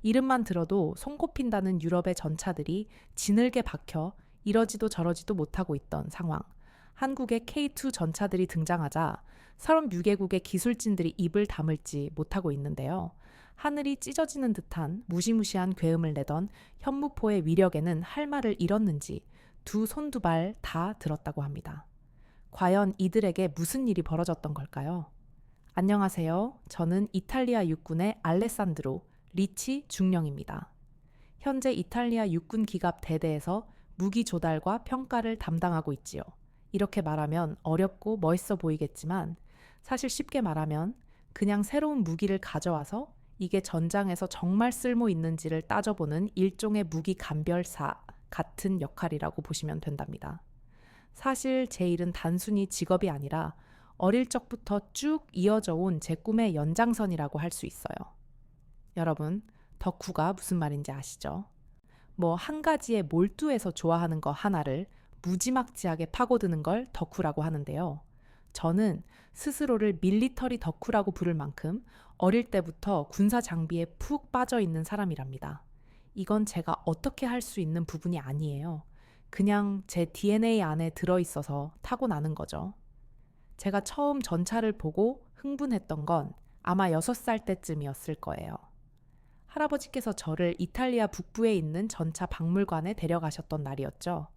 이름만 들어도 손꼽힌다는 유럽의 전차들이 지늘게 박혀 이러지도 저러지도 못하고 있던 상황. 한국의 K2 전차들이 등장하자 36개국의 기술진들이 입을 다물지 못하고 있는데요. 하늘이 찢어지는 듯한 무시무시한 괴음을 내던 현무포의 위력에는 할 말을 잃었는지 두 손 두 발 다 들었다고 합니다. 과연 이들에게 무슨 일이 벌어졌던 걸까요? 안녕하세요. 저는 이탈리아 육군의 알레산드로 리치 중령입니다. 현재 이탈리아 육군 기갑 대대에서 무기 조달과 평가를 담당하고 있지요. 이렇게 말하면 어렵고 멋있어 보이겠지만 사실 쉽게 말하면 그냥 새로운 무기를 가져와서 이게 전장에서 정말 쓸모 있는지를 따져보는 일종의 무기 감별사 같은 역할이라고 보시면 된답니다. 사실 제 일은 단순히 직업이 아니라 어릴 적부터 쭉 이어져 온 제 꿈의 연장선이라고 할 수 있어요. 여러분, 덕후가 무슨 말인지 아시죠? 뭐 한 가지에 몰두해서 좋아하는 거 하나를 무지막지하게 파고드는 걸 덕후라고 하는데요. 저는 스스로를 밀리터리 덕후라고 부를 만큼 어릴 때부터 군사 장비에 푹 빠져 있는 사람이랍니다. 이건 제가 어떻게 할 수 있는 부분이 아니에요. 그냥 제 DNA 안에 들어있어서 타고나는 거죠. 제가 처음 전차를 보고 흥분했던 건 아마 6살 때쯤이었을 거예요. 할아버지께서 저를 이탈리아 북부에 있는 전차 박물관에 데려가셨던 날이었죠.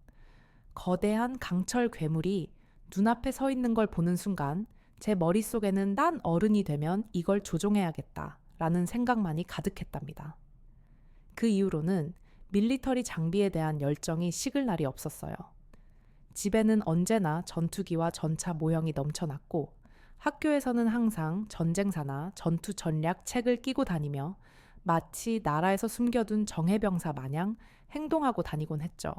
거대한 강철 괴물이 눈앞에 서 있는 걸 보는 순간 제 머릿속에는 난 어른이 되면 이걸 조종해야겠다라는 생각만이 가득했답니다. 그 이후로는 밀리터리 장비에 대한 열정이 식을 날이 없었어요. 집에는 언제나 전투기와 전차 모형이 넘쳐났고 학교에서는 항상 전쟁사나 전투 전략 책을 끼고 다니며 마치 나라에서 숨겨둔 정예병사 마냥 행동하고 다니곤 했죠.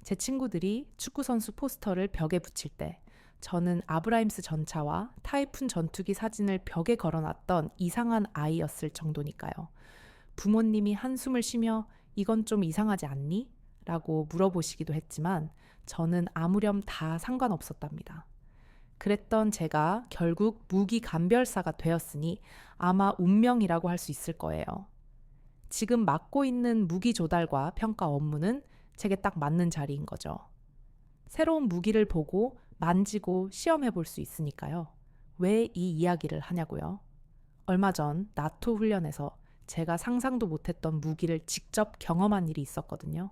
제 친구들이 축구선수 포스터를 벽에 붙일 때 저는 아브라임스 전차와 타이푼 전투기 사진을 벽에 걸어놨던 이상한 아이였을 정도니까요. 부모님이 한숨을 쉬며 이건 좀 이상하지 않니? 라고 물어보시기도 했지만 저는 아무렴 다 상관없었답니다. 그랬던 제가 결국 무기 감별사가 되었으니 아마 운명이라고 할 수 있을 거예요. 지금 맡고 있는 무기 조달과 평가 업무는 제게 딱 맞는 자리인 거죠. 새로운 무기를 보고 만지고 시험해 볼 수 있으니까요. 왜 이 이야기를 하냐고요? 얼마 전 나토 훈련에서 제가 상상도 못했던 무기를 직접 경험한 일이 있었거든요.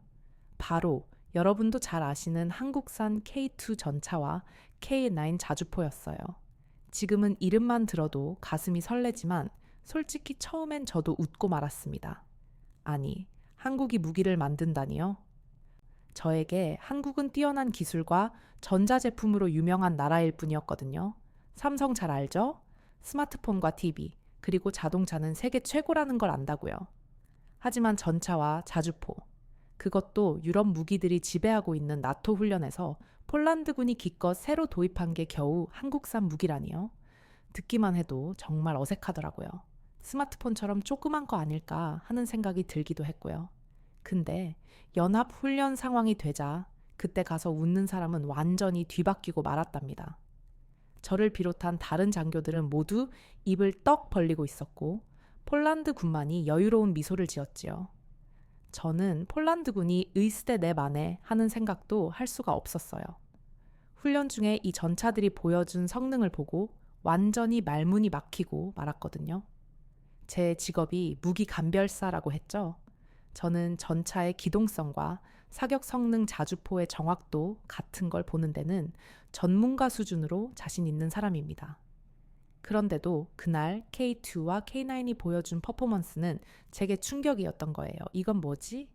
바로 여러분도 잘 아시는 한국산 K2 전차와 K9 자주포였어요. 지금은 이름만 들어도 가슴이 설레지만 솔직히 처음엔 저도 웃고 말았습니다. 아니, 한국이 무기를 만든다니요? 저에게 한국은 뛰어난 기술과 전자제품으로 유명한 나라일 뿐이었거든요. 삼성 잘 알죠? 스마트폰과 TV, 그리고 자동차는 세계 최고라는 걸 안다고요. 하지만 전차와 자주포, 그것도 유럽 무기들이 지배하고 있는 나토 훈련에서 폴란드군이 기껏 새로 도입한 게 겨우 한국산 무기라니요. 듣기만 해도 정말 어색하더라고요. 스마트폰처럼 조그만 거 아닐까 하는 생각이 들기도 했고요. 근데 연합 훈련 상황이 되자 그때 가서 웃는 사람은 완전히 뒤바뀌고 말았답니다. 저를 비롯한 다른 장교들은 모두 입을 떡 벌리고 있었고 폴란드 군만이 여유로운 미소를 지었지요. 저는 폴란드군이 의스대 내 만에 하는 생각도 할 수가 없었어요. 훈련 중에 이 전차들이 보여준 성능을 보고 완전히 말문이 막히고 말았거든요. 제 직업이 무기 감별사라고 했죠. 저는 전차의 기동성과 사격 성능 자주포의 정확도 같은 걸 보는 데는 전문가 수준으로 자신 있는 사람입니다. 그런데도 그날 K2와 K9이 보여준 퍼포먼스는 제게 충격이었던 거예요. 이건 뭐지?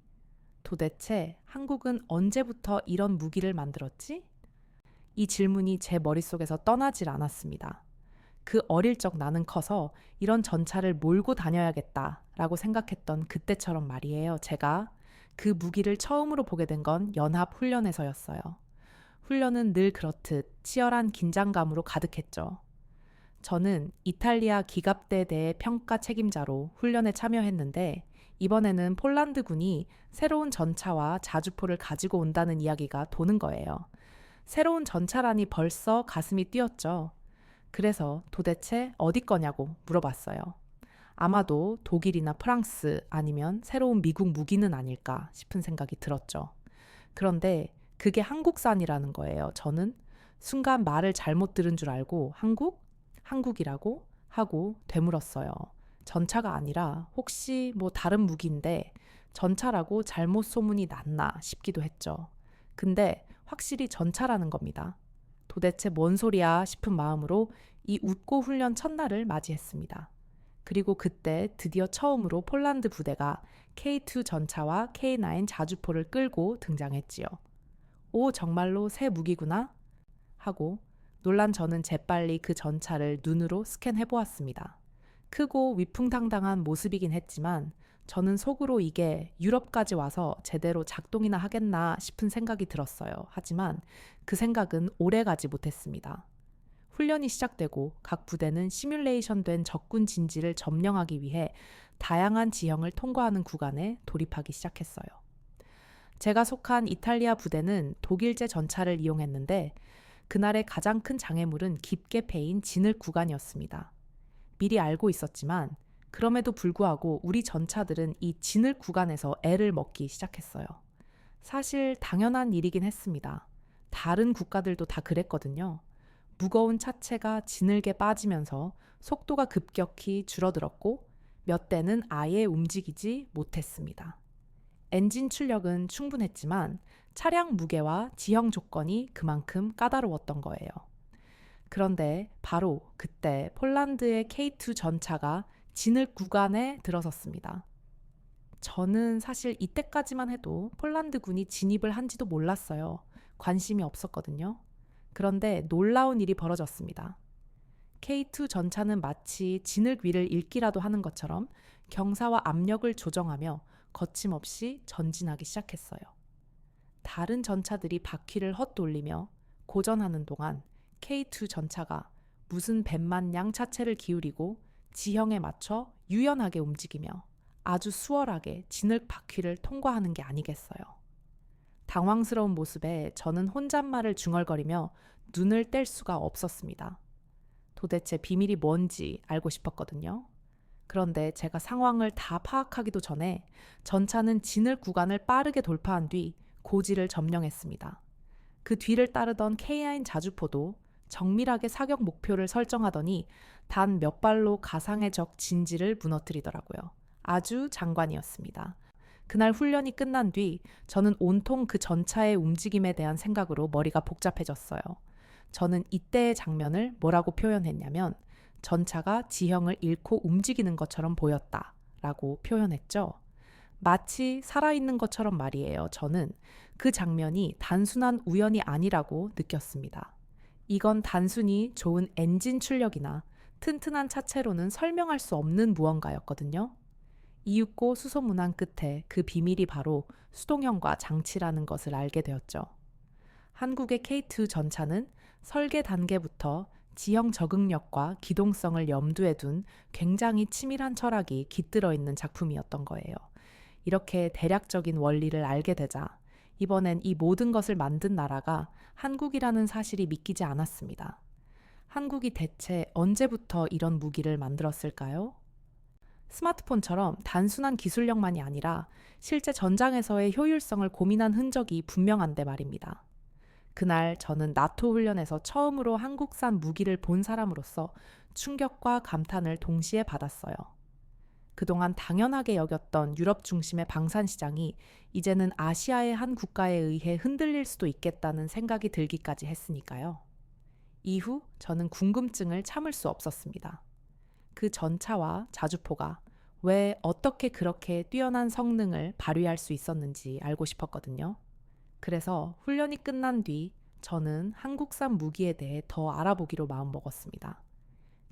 도대체 한국은 언제부터 이런 무기를 만들었지? 이 질문이 제 머릿속에서 떠나질 않았습니다. 그 어릴 적 나는 커서 이런 전차를 몰고 다녀야겠다라고 생각했던 그때처럼 말이에요. 제가 그 무기를 처음으로 보게 된 건 연합훈련에서였어요. 훈련은 늘 그렇듯 치열한 긴장감으로 가득했죠. 저는 이탈리아 기갑대대의 평가 책임자로 훈련에 참여했는데 이번에는 폴란드군이 새로운 전차와 자주포를 가지고 온다는 이야기가 도는 거예요. 새로운 전차라니 벌써 가슴이 뛰었죠. 그래서 도대체 어디 거냐고 물어봤어요. 아마도 독일이나 프랑스 아니면 새로운 미국 무기는 아닐까 싶은 생각이 들었죠. 그런데 그게 한국산이라는 거예요. 저는 순간 말을 잘못 들은 줄 알고 한국이라고 하고 되물었어요. 전차가 아니라 혹시 뭐 다른 무기인데 전차라고 잘못 소문이 났나 싶기도 했죠. 근데 확실히 전차라는 겁니다. 도대체 뭔 소리야 싶은 마음으로 이 웃고 훈련 첫날을 맞이했습니다. 그리고 그때 드디어 처음으로 폴란드 부대가 K2 전차와 K9 자주포를 끌고 등장했지요. 오, 정말로 새 무기구나 하고 놀란 저는 재빨리 그 전차를 눈으로 스캔해 보았습니다. 크고 위풍당당한 모습이긴 했지만 저는 속으로 이게 유럽까지 와서 제대로 작동이나 하겠나 싶은 생각이 들었어요. 하지만 그 생각은 오래 가지 못했습니다. 훈련이 시작되고 각 부대는 시뮬레이션된 적군 진지를 점령하기 위해 다양한 지형을 통과하는 구간에 돌입하기 시작했어요. 제가 속한 이탈리아 부대는 독일제 전차를 이용했는데 그날의 가장 큰 장애물은 깊게 패인 진흙 구간이었습니다. 미리 알고 있었지만 그럼에도 불구하고 우리 전차들은 이 진흙 구간에서 애를 먹기 시작했어요. 사실 당연한 일이긴 했습니다. 다른 국가들도 다 그랬거든요. 무거운 차체가 진흙에 빠지면서 속도가 급격히 줄어들었고 몇 대는 아예 움직이지 못했습니다. 엔진 출력은 충분했지만 차량 무게와 지형 조건이 그만큼 까다로웠던 거예요. 그런데 바로 그때 폴란드의 K2 전차가 진흙 구간에 들어섰습니다. 저는 사실 이때까지만 해도 폴란드군이 진입을 한지도 몰랐어요. 관심이 없었거든요. 그런데 놀라운 일이 벌어졌습니다. K2 전차는 마치 진흙 위를 읽기라도 하는 것처럼 경사와 압력을 조정하며 거침없이 전진하기 시작했어요. 다른 전차들이 바퀴를 헛돌리며 고전하는 동안 K2 전차가 무슨 뱀마냥 차체를 기울이고 지형에 맞춰 유연하게 움직이며 아주 수월하게 진흙 바퀴를 통과하는 게 아니겠어요. 당황스러운 모습에 저는 혼잣말을 중얼거리며 눈을 뗄 수가 없었습니다. 도대체 비밀이 뭔지 알고 싶었거든요. 그런데 제가 상황을 다 파악하기도 전에 전차는 진흙 구간을 빠르게 돌파한 뒤 고지를 점령했습니다. 그 뒤를 따르던 K9 자주포도 정밀하게 사격 목표를 설정하더니 단 몇 발로 가상의 적 진지를 무너뜨리더라고요. 아주 장관이었습니다. 그날 훈련이 끝난 뒤 저는 온통 그 전차의 움직임에 대한 생각으로 머리가 복잡해졌어요. 저는 이때의 장면을 뭐라고 표현했냐면 전차가 지형을 잃고 움직이는 것처럼 보였다라고 표현했죠. 마치 살아있는 것처럼 말이에요. 저는 그 장면이 단순한 우연이 아니라고 느꼈습니다. 이건 단순히 좋은 엔진 출력이나 튼튼한 차체로는 설명할 수 없는 무언가였거든요. 이윽고 수소문한 끝에 그 비밀이 바로 수동형과 장치라는 것을 알게 되었죠. 한국의 K2 전차는 설계 단계부터 지형 적응력과 기동성을 염두에 둔 굉장히 치밀한 철학이 깃들어 있는 작품이었던 거예요. 이렇게 대략적인 원리를 알게 되자 이번엔 이 모든 것을 만든 나라가 한국이라는 사실이 믿기지 않았습니다. 한국이 대체 언제부터 이런 무기를 만들었을까요? 스마트폰처럼 단순한 기술력만이 아니라 실제 전장에서의 효율성을 고민한 흔적이 분명한데 말입니다. 그날 저는 나토 훈련에서 처음으로 한국산 무기를 본 사람으로서 충격과 감탄을 동시에 받았어요. 그동안 당연하게 여겼던 유럽 중심의 방산 시장이 이제는 아시아의 한 국가에 의해 흔들릴 수도 있겠다는 생각이 들기까지 했으니까요. 이후 저는 궁금증을 참을 수 없었습니다. 그 전차와 자주포가 왜 어떻게 그렇게 뛰어난 성능을 발휘할 수 있었는지 알고 싶었거든요. 그래서 훈련이 끝난 뒤 저는 한국산 무기에 대해 더 알아보기로 마음먹었습니다.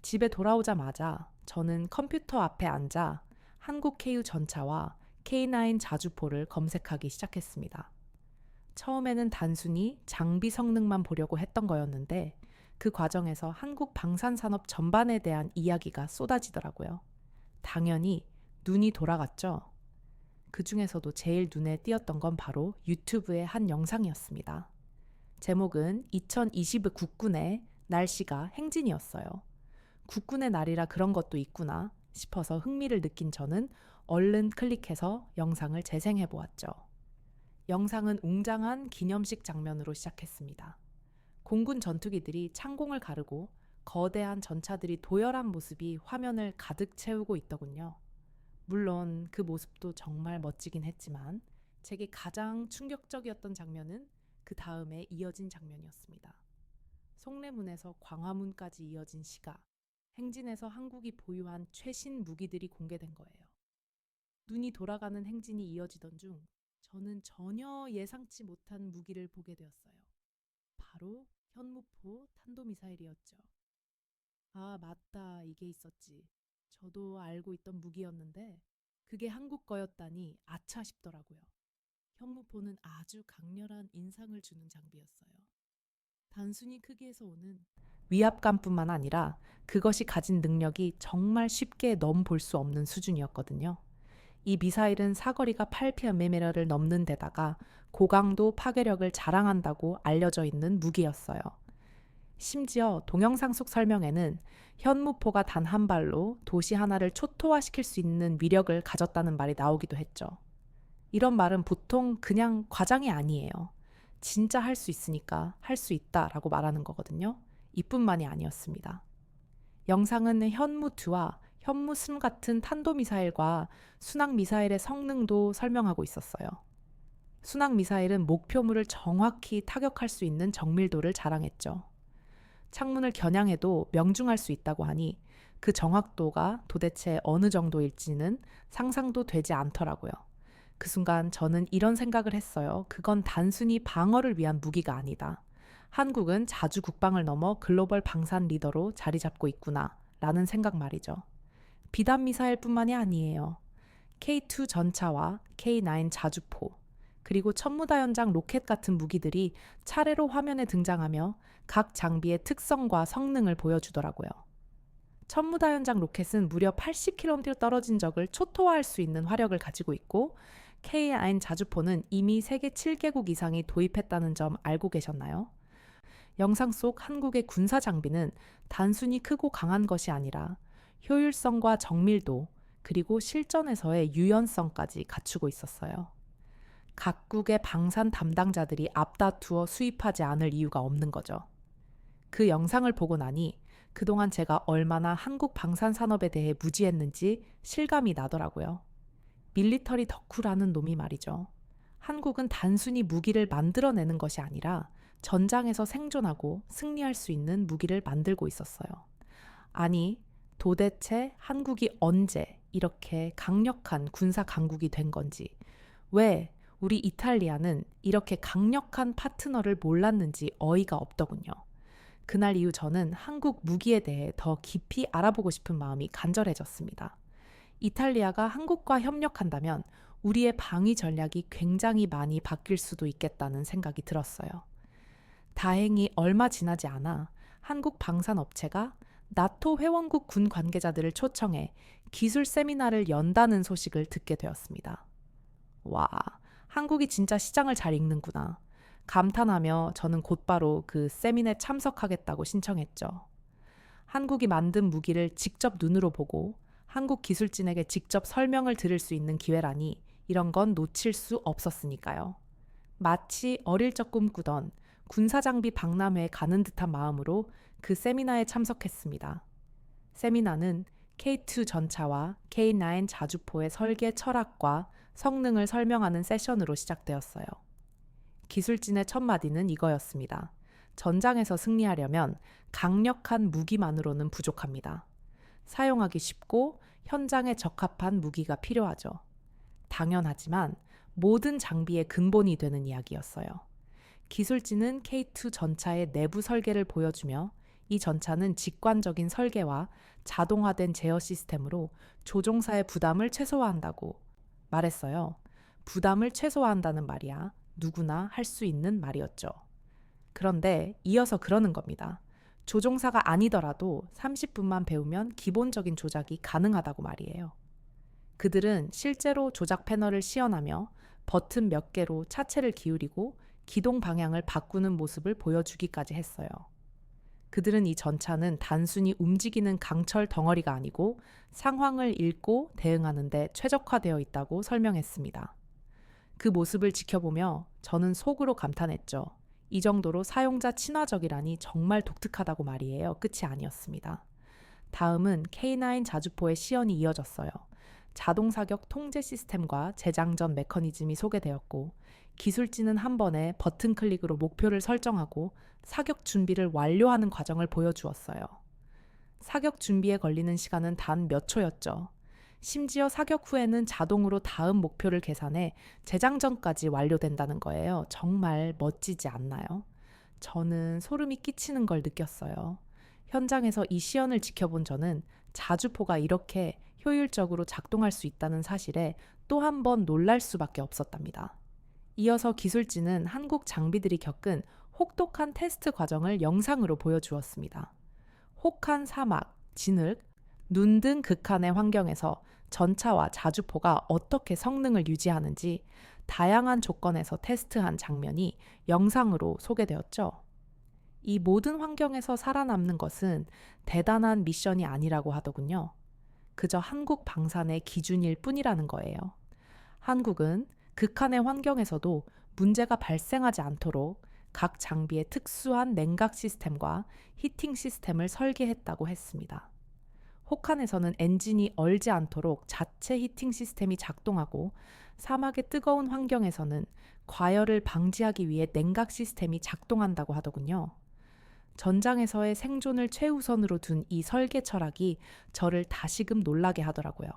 집에 돌아오자마자 저는 컴퓨터 앞에 앉아 한국 KU 전차와 K9 자주포를 검색하기 시작했습니다. 처음에는 단순히 장비 성능만 보려고 했던 거였는데 그 과정에서 한국 방산산업 전반에 대한 이야기가 쏟아지더라고요. 당연히 눈이 돌아갔죠. 그 중에서도 제일 눈에 띄었던 건 바로 유튜브의 한 영상이었습니다. 제목은 2020 국군의 날씨가 행진이었어요. 국군의 날이라 그런 것도 있구나 싶어서 흥미를 느낀 저는 얼른 클릭해서 영상을 재생해 보았죠. 영상은 웅장한 기념식 장면으로 시작했습니다. 공군 전투기들이 창공을 가르고 거대한 전차들이 도열한 모습이 화면을 가득 채우고 있더군요. 물론 그 모습도 정말 멋지긴 했지만 제게 가장 충격적이었던 장면은 그 다음에 이어진 장면이었습니다. 송내문에서 광화문까지 이어진 시가, 행진에서 한국이 보유한 최신 무기들이 공개된 거예요. 눈이 돌아가는 행진이 이어지던 중 저는 전혀 예상치 못한 무기를 보게 되었어요. 바로 현무포 탄도미사일이었죠. 아, 맞다. 이게 있었지. 저도 알고 있던 무기였는데 그게 한국 거였다니 아차 싶더라고요. 현무포는 아주 강렬한 인상을 주는 장비였어요. 단순히 크기에서 오는 위압감뿐만 아니라 그것이 가진 능력이 정말 쉽게 넘볼 수 없는 수준이었거든요. 이 미사일은 사거리가 8km를 넘는 데다가 고강도 파괴력을 자랑한다고 알려져 있는 무기였어요. 심지어 동영상 속 설명에는 현무포가 단 한 발로 도시 하나를 초토화시킬 수 있는 위력을 가졌다는 말이 나오기도 했죠. 이런 말은 보통 그냥 과장이 아니에요. 진짜 할 수 있으니까 할 수 있다라고 말하는 거거든요. 이뿐만이 아니었습니다. 영상은 현무2와 현무3 같은 탄도미사일과 순항미사일의 성능도 설명하고 있었어요. 순항미사일은 목표물을 정확히 타격할 수 있는 정밀도를 자랑했죠. 창문을 겨냥해도 명중할 수 있다고 하니 그 정확도가 도대체 어느 정도일지는 상상도 되지 않더라고요. 그 순간 저는 이런 생각을 했어요. 그건 단순히 방어를 위한 무기가 아니다. 한국은 자주 국방을 넘어 글로벌 방산 리더로 자리 잡고 있구나 라는 생각 말이죠. 비단 미사일뿐만이 아니에요. K2 전차와 K9 자주포, 그리고 천무다연장 로켓 같은 무기들이 차례로 화면에 등장하며 각 장비의 특성과 성능을 보여주더라고요. 천무다연장 로켓은 무려 80km 떨어진 적을 초토화할 수 있는 화력을 가지고 있고 K9 자주포는 이미 세계 7개국 이상이 도입했다는 점 알고 계셨나요? 영상 속 한국의 군사 장비는 단순히 크고 강한 것이 아니라 효율성과 정밀도, 그리고 실전에서의 유연성까지 갖추고 있었어요. 각국의 방산 담당자들이 앞다투어 수입하지 않을 이유가 없는 거죠. 그 영상을 보고 나니 그동안 제가 얼마나 한국 방산 산업에 대해 무지했는지 실감이 나더라고요. 밀리터리 덕후라는 놈이 말이죠. 한국은 단순히 무기를 만들어내는 것이 아니라 전장에서 생존하고 승리할 수 있는 무기를 만들고 있었어요. 아니, 도대체 한국이 언제 이렇게 강력한 군사 강국이 된 건지, 왜 우리 이탈리아는 이렇게 강력한 파트너를 몰랐는지 어이가 없더군요. 그날 이후 저는 한국 무기에 대해 더 깊이 알아보고 싶은 마음이 간절해졌습니다. 이탈리아가 한국과 협력한다면 우리의 방위 전략이 굉장히 많이 바뀔 수도 있겠다는 생각이 들었어요. 다행히 얼마 지나지 않아 한국 방산업체가 나토 회원국 군 관계자들을 초청해 기술 세미나를 연다는 소식을 듣게 되었습니다. 와, 한국이 진짜 시장을 잘 읽는구나. 감탄하며 저는 곧바로 그 세미나에 참석하겠다고 신청했죠. 한국이 만든 무기를 직접 눈으로 보고 한국 기술진에게 직접 설명을 들을 수 있는 기회라니 이런 건 놓칠 수 없었으니까요. 마치 어릴 적 꿈꾸던 군사장비 박람회에 가는 듯한 마음으로 그 세미나에 참석했습니다. 세미나는 K2 전차와 K9 자주포의 설계 철학과 성능을 설명하는 세션으로 시작되었어요. 기술진의 첫 마디는 이거였습니다. 전장에서 승리하려면 강력한 무기만으로는 부족합니다. 사용하기 쉽고 현장에 적합한 무기가 필요하죠. 당연하지만 모든 장비의 근본이 되는 이야기였어요. 기술진은 K2 전차의 내부 설계를 보여주며 이 전차는 직관적인 설계와 자동화된 제어 시스템으로 조종사의 부담을 최소화한다고 말했어요. 부담을 최소화한다는 말이야 누구나 할 수 있는 말이었죠. 그런데 이어서 그러는 겁니다. 조종사가 아니더라도 30분만 배우면 기본적인 조작이 가능하다고 말이에요. 그들은 실제로 조작 패널을 시연하며 버튼 몇 개로 차체를 기울이고 기동 방향을 바꾸는 모습을 보여주기까지 했어요. 그들은 이 전차는 단순히 움직이는 강철 덩어리가 아니고 상황을 읽고 대응하는 데 최적화되어 있다고 설명했습니다. 그 모습을 지켜보며 저는 속으로 감탄했죠. 이 정도로 사용자 친화적이라니 정말 독특하다고 말이에요. 끝이 아니었습니다. 다음은 K9 자주포의 시연이 이어졌어요. 자동 사격 통제 시스템과 재장전 메커니즘이 소개되었고, 기술진은 한 번에 버튼 클릭으로 목표를 설정하고 사격 준비를 완료하는 과정을 보여주었어요. 사격 준비에 걸리는 시간은 단 몇 초였죠. 심지어 사격 후에는 자동으로 다음 목표를 계산해 재장전까지 완료된다는 거예요. 정말 멋지지 않나요? 저는 소름이 끼치는 걸 느꼈어요. 현장에서 이 시연을 지켜본 저는 자주포가 이렇게 효율적으로 작동할 수 있다는 사실에 또 한 번 놀랄 수밖에 없었답니다. 이어서 기술진은 한국 장비들이 겪은 혹독한 테스트 과정을 영상으로 보여주었습니다. 혹한 사막, 진흙, 눈 등 극한의 환경에서 전차와 자주포가 어떻게 성능을 유지하는지 다양한 조건에서 테스트한 장면이 영상으로 소개되었죠. 이 모든 환경에서 살아남는 것은 대단한 미션이 아니라고 하더군요. 그저 한국 방산의 기준일 뿐이라는 거예요. 한국은 극한의 환경에서도 문제가 발생하지 않도록 각 장비의 특수한 냉각 시스템과 히팅 시스템을 설계했다고 했습니다. 혹한에서는 엔진이 얼지 않도록 자체 히팅 시스템이 작동하고, 사막의 뜨거운 환경에서는 과열을 방지하기 위해 냉각 시스템이 작동한다고 하더군요. 전장에서의 생존을 최우선으로 둔 이 설계 철학이 저를 다시금 놀라게 하더라고요.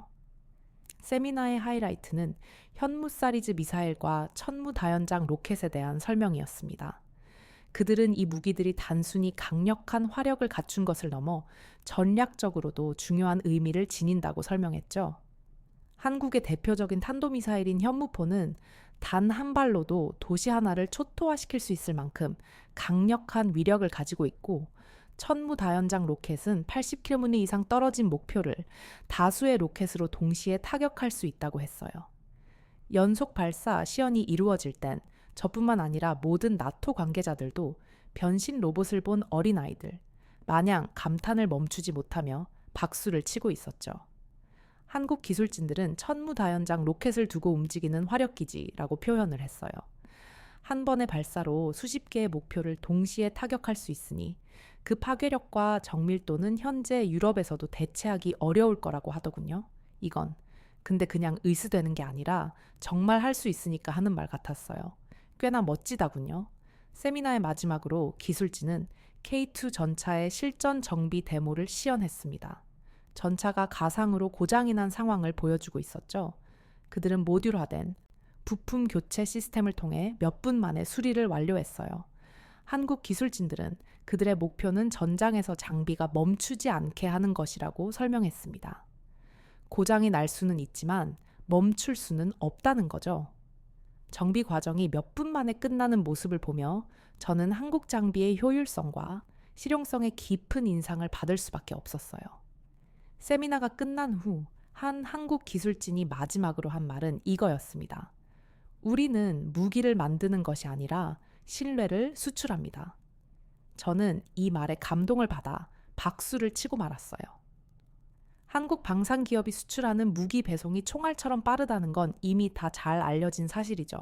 세미나의 하이라이트는 현무 사리즈 미사일과 천무다연장 로켓에 대한 설명이었습니다. 그들은 이 무기들이 단순히 강력한 화력을 갖춘 것을 넘어 전략적으로도 중요한 의미를 지닌다고 설명했죠. 한국의 대표적인 탄도미사일인 현무포는 단 한 발로도 도시 하나를 초토화시킬 수 있을 만큼 강력한 위력을 가지고 있고, 천무다연장 로켓은 80km 이상 떨어진 목표를 다수의 로켓으로 동시에 타격할 수 있다고 했어요. 연속 발사 시연이 이루어질 땐 저뿐만 아니라 모든 나토 관계자들도 변신 로봇을 본 어린아이들 마냥 감탄을 멈추지 못하며 박수를 치고 있었죠. 한국 기술진들은 천무다연장 로켓을 두고 움직이는 화력기지라고 표현을 했어요. 한 번의 발사로 수십 개의 목표를 동시에 타격할 수 있으니 그 파괴력과 정밀도는 현재 유럽에서도 대체하기 어려울 거라고 하더군요. 이건 근데 그냥 의스되는 게 아니라 정말 할 수 있으니까 하는 말 같았어요. 꽤나 멋지다군요. 세미나의 마지막으로 기술진은 K2 전차의 실전 정비 데모를 시연했습니다. 전차가 가상으로 고장이 난 상황을 보여주고 있었죠. 그들은 모듈화된 부품 교체 시스템을 통해 몇 분 만에 수리를 완료했어요. 한국 기술진들은 그들의 목표는 전장에서 장비가 멈추지 않게 하는 것이라고 설명했습니다. 고장이 날 수는 있지만 멈출 수는 없다는 거죠. 정비 과정이 몇 분 만에 끝나는 모습을 보며 저는 한국 장비의 효율성과 실용성의 깊은 인상을 받을 수밖에 없었어요. 세미나가 끝난 후 한 한국 기술진이 마지막으로 한 말은 이거였습니다. 우리는 무기를 만드는 것이 아니라 신뢰를 수출합니다. 저는 이 말에 감동을 받아 박수를 치고 말았어요. 한국 방산 기업이 수출하는 무기 배송이 총알처럼 빠르다는 건 이미 다 잘 알려진 사실이죠.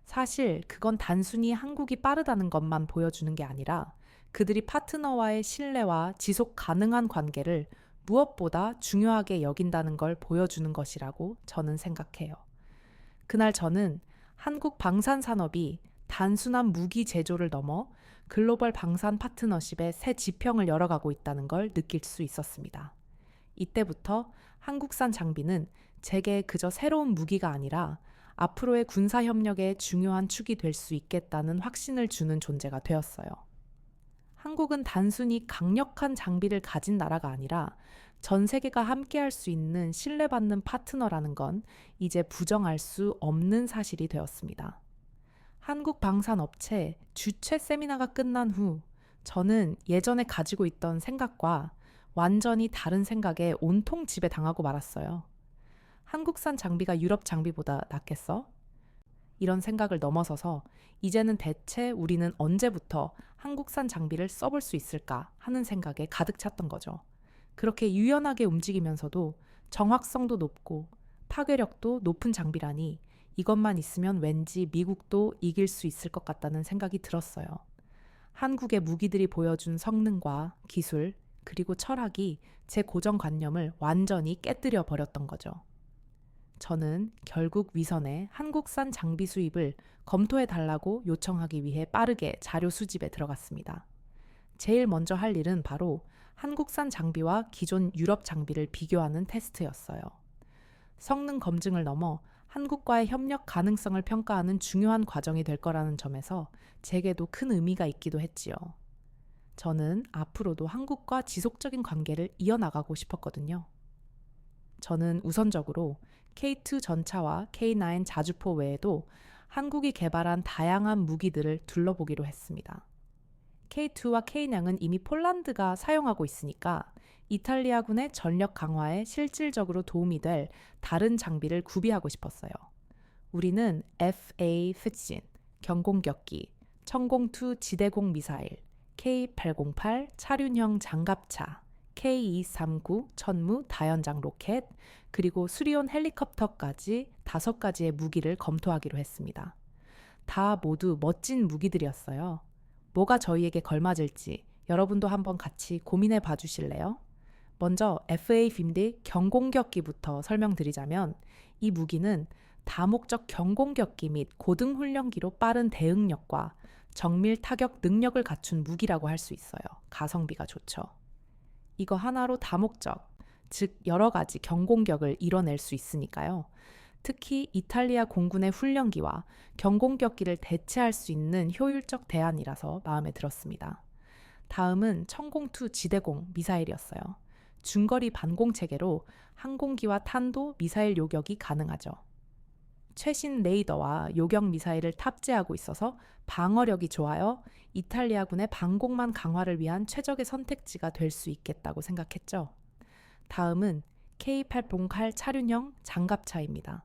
사실 그건 단순히 한국이 빠르다는 것만 보여주는 게 아니라 그들이 파트너와의 신뢰와 지속 가능한 관계를 무엇보다 중요하게 여긴다는 걸 보여주는 것이라고 저는 생각해요. 그날 저는 한국 방산 산업이 단순한 무기 제조를 넘어 글로벌 방산 파트너십의 새 지평을 열어가고 있다는 걸 느낄 수 있었습니다. 이때부터 한국산 장비는 제게 그저 새로운 무기가 아니라 앞으로의 군사협력의 중요한 축이 될 수 있겠다는 확신을 주는 존재가 되었어요. 한국은 단순히 강력한 장비를 가진 나라가 아니라 전 세계가 함께할 수 있는 신뢰받는 파트너라는 건 이제 부정할 수 없는 사실이 되었습니다. 한국 방산업체 주최 세미나가 끝난 후 저는 예전에 가지고 있던 생각과 완전히 다른 생각에 온통 지배당하고 말았어요. 한국산 장비가 유럽 장비보다 낫겠어? 이런 생각을 넘어서서 이제는 대체 우리는 언제부터 한국산 장비를 써볼 수 있을까 하는 생각에 가득 찼던 거죠. 그렇게 유연하게 움직이면서도 정확성도 높고 파괴력도 높은 장비라니 이것만 있으면 왠지 미국도 이길 수 있을 것 같다는 생각이 들었어요. 한국의 무기들이 보여준 성능과 기술, 그리고 철학이 제 고정관념을 완전히 깨뜨려 버렸던 거죠. 저는 결국 위선에 한국산 장비 수입을 검토해 달라고 요청하기 위해 빠르게 자료 수집에 들어갔습니다. 제일 먼저 할 일은 바로 한국산 장비와 기존 유럽 장비를 비교하는 테스트였어요. 성능 검증을 넘어 한국과의 협력 가능성을 평가하는 중요한 과정이 될 거라는 점에서 제게도 큰 의미가 있기도 했지요. 저는 앞으로도 한국과 지속적인 관계를 이어나가고 싶었거든요. 저는 우선적으로 K2 전차와 K9 자주포 외에도 한국이 개발한 다양한 무기들을 둘러보기로 했습니다. K2와 K9은 이미 폴란드가 사용하고 있으니까 이탈리아군의 전력 강화에 실질적으로 도움이 될 다른 장비를 구비하고 싶었어요. 우리는 FA-15 경공격기, 천공2 지대공 미사일, K808 차륜형 장갑차, K239 천무 다연장 로켓, 그리고 수리온 헬리콥터까지 5가지의 무기를 검토하기로 했습니다. 다 모두 멋진 무기들이었어요. 뭐가 저희에게 걸맞을지 여러분도 한번 같이 고민해 봐 주실래요? 먼저 FA-15 경공격기부터 설명드리자면 이 무기는 다목적 경공격기 및 고등훈련기로 빠른 대응력과 정밀 타격 능력을 갖춘 무기라고 할 수 있어요. 가성비가 좋죠. 이거 하나로 다목적, 즉 여러 가지 경공격을 이뤄낼 수 있으니까요. 특히 이탈리아 공군의 훈련기와 경공격기를 대체할 수 있는 효율적 대안이라서 마음에 들었습니다. 다음은 천공2 지대공 미사일이었어요. 중거리 반공 체계로 항공기와 탄도 미사일 요격이 가능하죠. 최신 레이더와 요격 미사일을 탑재하고 있어서 방어력이 좋아요. 이탈리아군의 방공망 강화를 위한 최적의 선택지가 될 수 있겠다고 생각했죠. 다음은 K808 차륜형 장갑차입니다.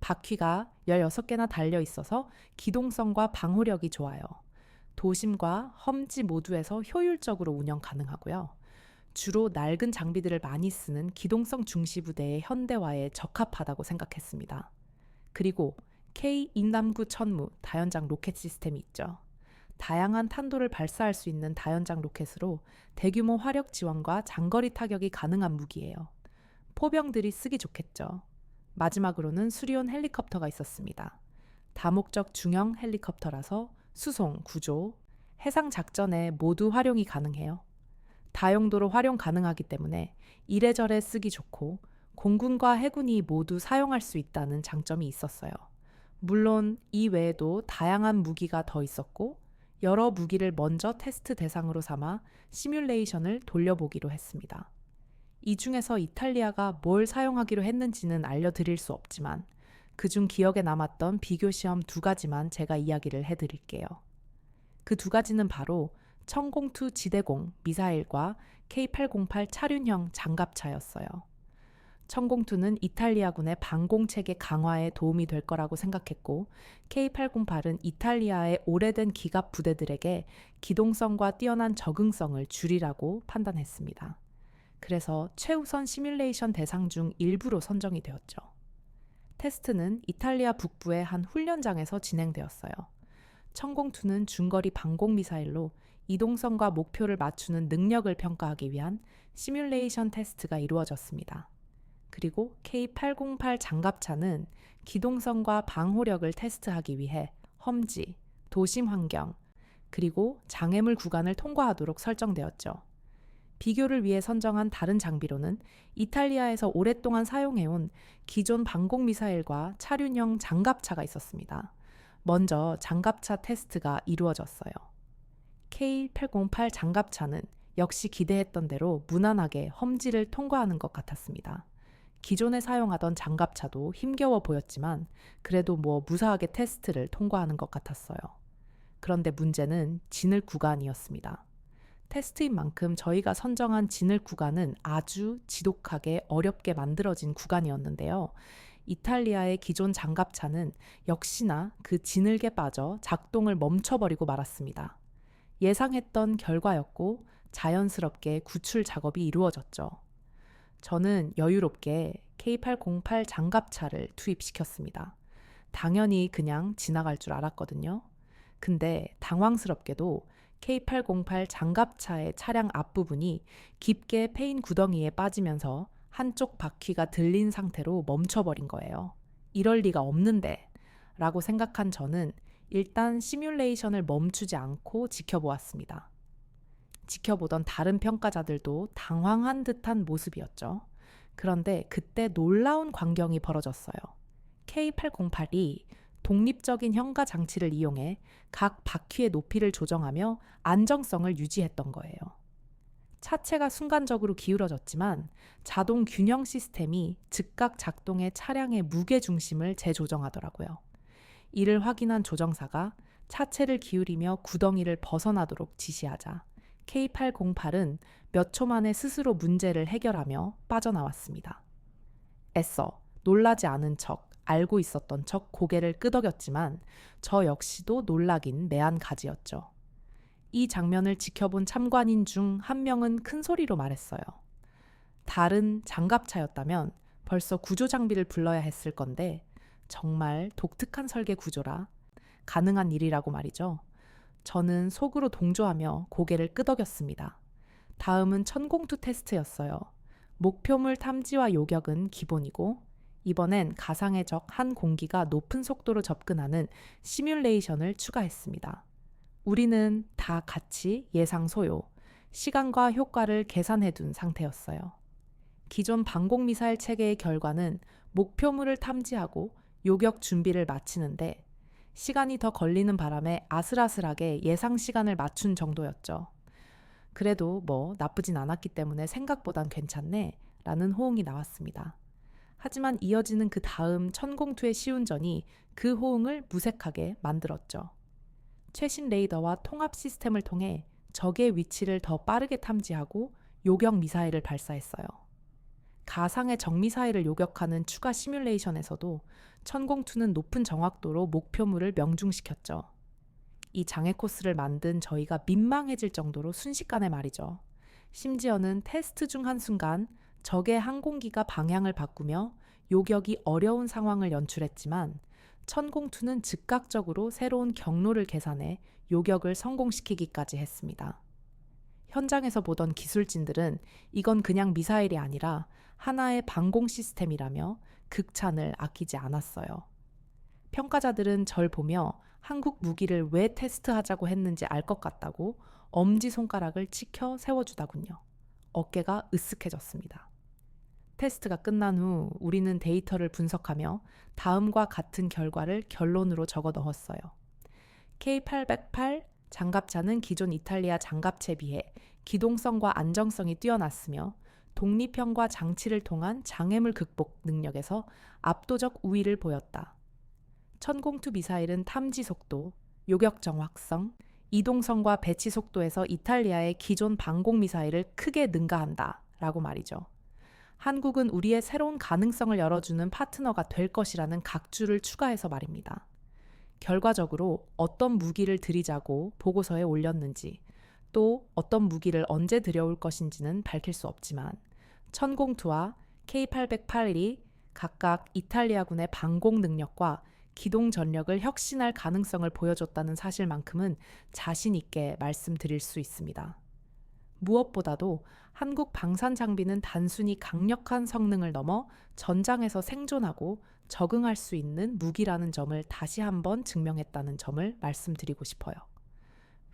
바퀴가 16개나 달려 있어서 기동성과 방호력이 좋아요. 도심과 험지 모두에서 효율적으로 운영 가능하고요. 주로 낡은 장비들을 많이 쓰는 기동성 중시부대의 현대화에 적합하다고 생각했습니다. 그리고 K239 천무 다연장 로켓 시스템이 있죠. 다양한 탄도를 발사할 수 있는 다연장 로켓으로 대규모 화력 지원과 장거리 타격이 가능한 무기예요. 포병들이 쓰기 좋겠죠. 마지막으로는 수리온 헬리콥터가 있었습니다. 다목적 중형 헬리콥터라서 수송, 구조, 해상 작전에 모두 활용이 가능해요. 다용도로 활용 가능하기 때문에 이래저래 쓰기 좋고 공군과 해군이 모두 사용할 수 있다는 장점이 있었어요. 물론 이 외에도 다양한 무기가 더 있었고 여러 무기를 먼저 테스트 대상으로 삼아 시뮬레이션을 돌려보기로 했습니다. 이 중에서 이탈리아가 뭘 사용하기로 했는지는 알려드릴 수 없지만 그중 기억에 남았던 비교 시험 2가지만 제가 이야기를 해드릴게요. 그 2가지는 바로 천공2 지대공 미사일과 K808 차륜형 장갑차였어요. 천공2는 이탈리아군의 방공체계 강화에 도움이 될 거라고 생각했고 K808은 이탈리아의 오래된 기갑 부대들에게 기동성과 뛰어난 적응성을 줄이라고 판단했습니다. 그래서 최우선 시뮬레이션 대상 중 일부로 선정이 되었죠. 테스트는 이탈리아 북부의 한 훈련장에서 진행되었어요. 천공2는 중거리 방공 미사일로 이동성과 목표를 맞추는 능력을 평가하기 위한 시뮬레이션 테스트가 이루어졌습니다. 그리고 K808 장갑차는 기동성과 방호력을 테스트하기 위해 험지, 도심 환경, 그리고 장애물 구간을 통과하도록 설정되었죠. 비교를 위해 선정한 다른 장비로는 이탈리아에서 오랫동안 사용해온 기존 방공 미사일과 차륜형 장갑차가 있었습니다. 먼저 장갑차 테스트가 이루어졌어요. K808 장갑차는 역시 기대했던 대로 무난하게 험지를 통과하는 것 같았습니다. 기존에 사용하던 장갑차도 힘겨워 보였지만 그래도 무사하게 테스트를 통과하는 것 같았어요. 그런데 문제는 진흙 구간이었습니다. 테스트인 만큼 저희가 선정한 진흙 구간은 아주 지독하게 어렵게 만들어진 구간이었는데요. 이탈리아의 기존 장갑차는 역시나 그 진흙에 빠져 작동을 멈춰버리고 말았습니다. 예상했던 결과였고 자연스럽게 구출 작업이 이루어졌죠. 저는 여유롭게 K808 장갑차를 투입시켰습니다. 당연히 그냥 지나갈 줄 알았거든요. 근데 당황스럽게도 K808 장갑차의 차량 앞부분이 깊게 패인 구덩이에 빠지면서 한쪽 바퀴가 들린 상태로 멈춰버린 거예요. 이럴 리가 없는데 라고 생각한 저는 일단 시뮬레이션을 멈추지 않고 지켜보았습니다. 지켜보던 다른 평가자들도 당황한 듯한 모습이었죠. 그런데 그때 놀라운 광경이 벌어졌어요. K808이 독립적인 현가 장치를 이용해 각 바퀴의 높이를 조정하며 안정성을 유지했던 거예요. 차체가 순간적으로 기울어졌지만 자동 균형 시스템이 즉각 작동해 차량의 무게 중심을 재조정하더라고요. 이를 확인한 조정사가 차체를 기울이며 구덩이를 벗어나도록 지시하자 K808은 몇 초 만에 스스로 문제를 해결하며 빠져나왔습니다. 애써 놀라지 않은 척, 알고 있었던 척 고개를 끄덕였지만 저 역시도 놀라긴 매한가지였죠. 이 장면을 지켜본 참관인 중 한 명은 큰 소리로 말했어요. 다른 장갑차였다면 벌써 구조 장비를 불러야 했을 건데 정말 독특한 설계 구조라 가능한 일이라고 말이죠. 저는 속으로 동조하며 고개를 끄덕였습니다. 다음은 천공투 테스트였어요. 목표물 탐지와 요격은 기본이고 이번엔 가상의 적 한 공기가 높은 속도로 접근하는 시뮬레이션을 추가했습니다. 우리는 다 같이 예상 소요, 시간과 효과를 계산해둔 상태였어요. 기존 방공미사일 체계의 결과는 목표물을 탐지하고 요격 준비를 마치는데 시간이 더 걸리는 바람에 아슬아슬하게 예상 시간을 맞춘 정도였죠. 그래도 뭐 나쁘진 않았기 때문에 생각보단 괜찮네 라는 호응이 나왔습니다. 하지만 이어지는 그 다음 천공투의 시운전이 그 호응을 무색하게 만들었죠. 최신 레이더와 통합 시스템을 통해 적의 위치를 더 빠르게 탐지하고 요격 미사일을 발사했어요. 가상의 적미사일을 요격하는 추가 시뮬레이션에서도 천공투는 높은 정확도로 목표물을 명중시켰죠. 이 장애 코스를 만든 저희가 민망해질 정도로 순식간에 말이죠. 심지어는 테스트 중 한순간 적의 항공기가 방향을 바꾸며 요격이 어려운 상황을 연출했지만 천공투는 즉각적으로 새로운 경로를 계산해 요격을 성공시키기까지 했습니다. 현장에서 보던 기술진들은 이건 그냥 미사일이 아니라 하나의 방공 시스템이라며 극찬을 아끼지 않았어요. 평가자들은 절 보며 한국 무기를 왜 테스트하자고 했는지 알 것 같다고 엄지손가락을 치켜 세워주다군요. 어깨가 으쓱해졌습니다. 테스트가 끝난 후 우리는 데이터를 분석하며 다음과 같은 결과를 결론으로 적어 넣었어요. K808 장갑차는 기존 이탈리아 장갑차에 비해 기동성과 안정성이 뛰어났으며 독립형과 장치를 통한 장애물 극복 능력에서 압도적 우위를 보였다. 천공투 미사일은 탐지 속도, 요격 정확성, 이동성과 배치 속도에서 이탈리아의 기존 방공 미사일을 크게 능가한다 라고 말이죠. 한국은 우리의 새로운 가능성을 열어주는 파트너가 될 것이라는 각주를 추가해서 말입니다. 결과적으로 어떤 무기를 들이자고 보고서에 올렸는지 또 어떤 무기를 언제 들여올 것인지는 밝힐 수 없지만 천공투와 K808이 각각 이탈리아군의 방공 능력과 기동 전력을 혁신할 가능성을 보여줬다는 사실만큼은 자신 있게 말씀드릴 수 있습니다. 무엇보다도 한국 방산 장비는 단순히 강력한 성능을 넘어 전장에서 생존하고 적응할 수 있는 무기라는 점을 다시 한번 증명했다는 점을 말씀드리고 싶어요.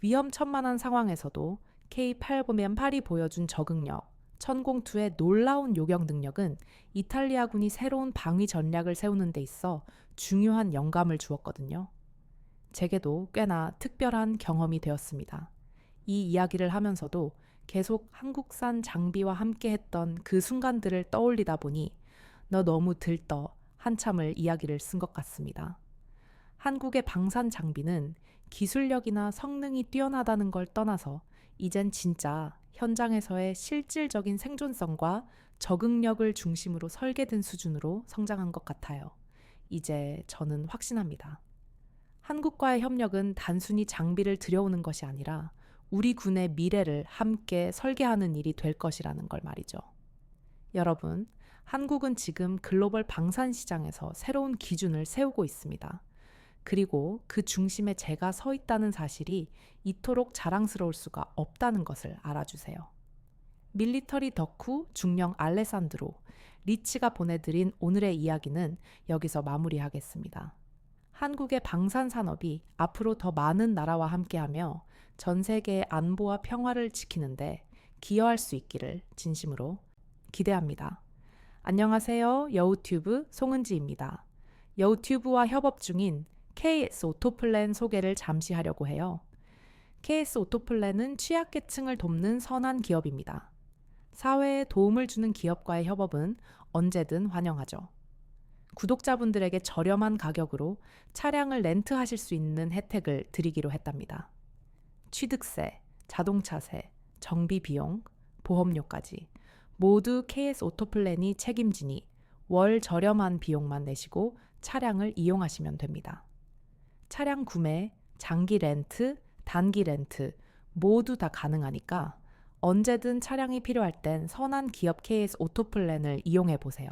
위험천만한 상황에서도 K808이 보여준 적응력, 천공투의 놀라운 요격 능력은 이탈리아군이 새로운 방위 전략을 세우는 데 있어 중요한 영감을 주었거든요. 제게도 꽤나 특별한 경험이 되었습니다. 이 이야기를 하면서도 계속 한국산 장비와 함께 했던 그 순간들을 떠올리다 보니 너 너무 들떠 한참을 이야기를 쓴 것 같습니다. 한국의 방산 장비는 기술력이나 성능이 뛰어나다는 걸 떠나서 이젠 진짜 현장에서의 실질적인 생존성과 적응력을 중심으로 설계된 수준으로 성장한 것 같아요. 이제 저는 확신합니다. 한국과의 협력은 단순히 장비를 들여오는 것이 아니라 우리 군의 미래를 함께 설계하는 일이 될 것이라는 걸 말이죠. 여러분, 한국은 지금 글로벌 방산 시장에서 새로운 기준을 세우고 있습니다. 그리고 그 중심에 제가 서 있다는 사실이 이토록 자랑스러울 수가 없다는 것을 알아주세요. 밀리터리 덕후 중령 알레산드로, 리치가 보내드린 오늘의 이야기는 여기서 마무리하겠습니다. 한국의 방산 산업이 앞으로 더 많은 나라와 함께하며 전 세계의 안보와 평화를 지키는데 기여할 수 있기를 진심으로 기대합니다. 안녕하세요. 여우튜브 송은지입니다. 여우튜브와 협업 중인 KS 오토플랜 소개를 잠시 하려고 해요. KS 오토플랜은 취약계층을 돕는 선한 기업입니다. 사회에 도움을 주는 기업과의 협업은 언제든 환영하죠. 구독자분들에게 저렴한 가격으로 차량을 렌트하실 수 있는 혜택을 드리기로 했답니다. 취득세, 자동차세, 정비 비용, 보험료까지 모두 KS 오토플랜이 책임지니 월 저렴한 비용만 내시고 차량을 이용하시면 됩니다. 차량 구매, 장기 렌트, 단기 렌트 모두 다 가능하니까 언제든 차량이 필요할 땐 선한 기업 KS 오토플랜을 이용해 보세요.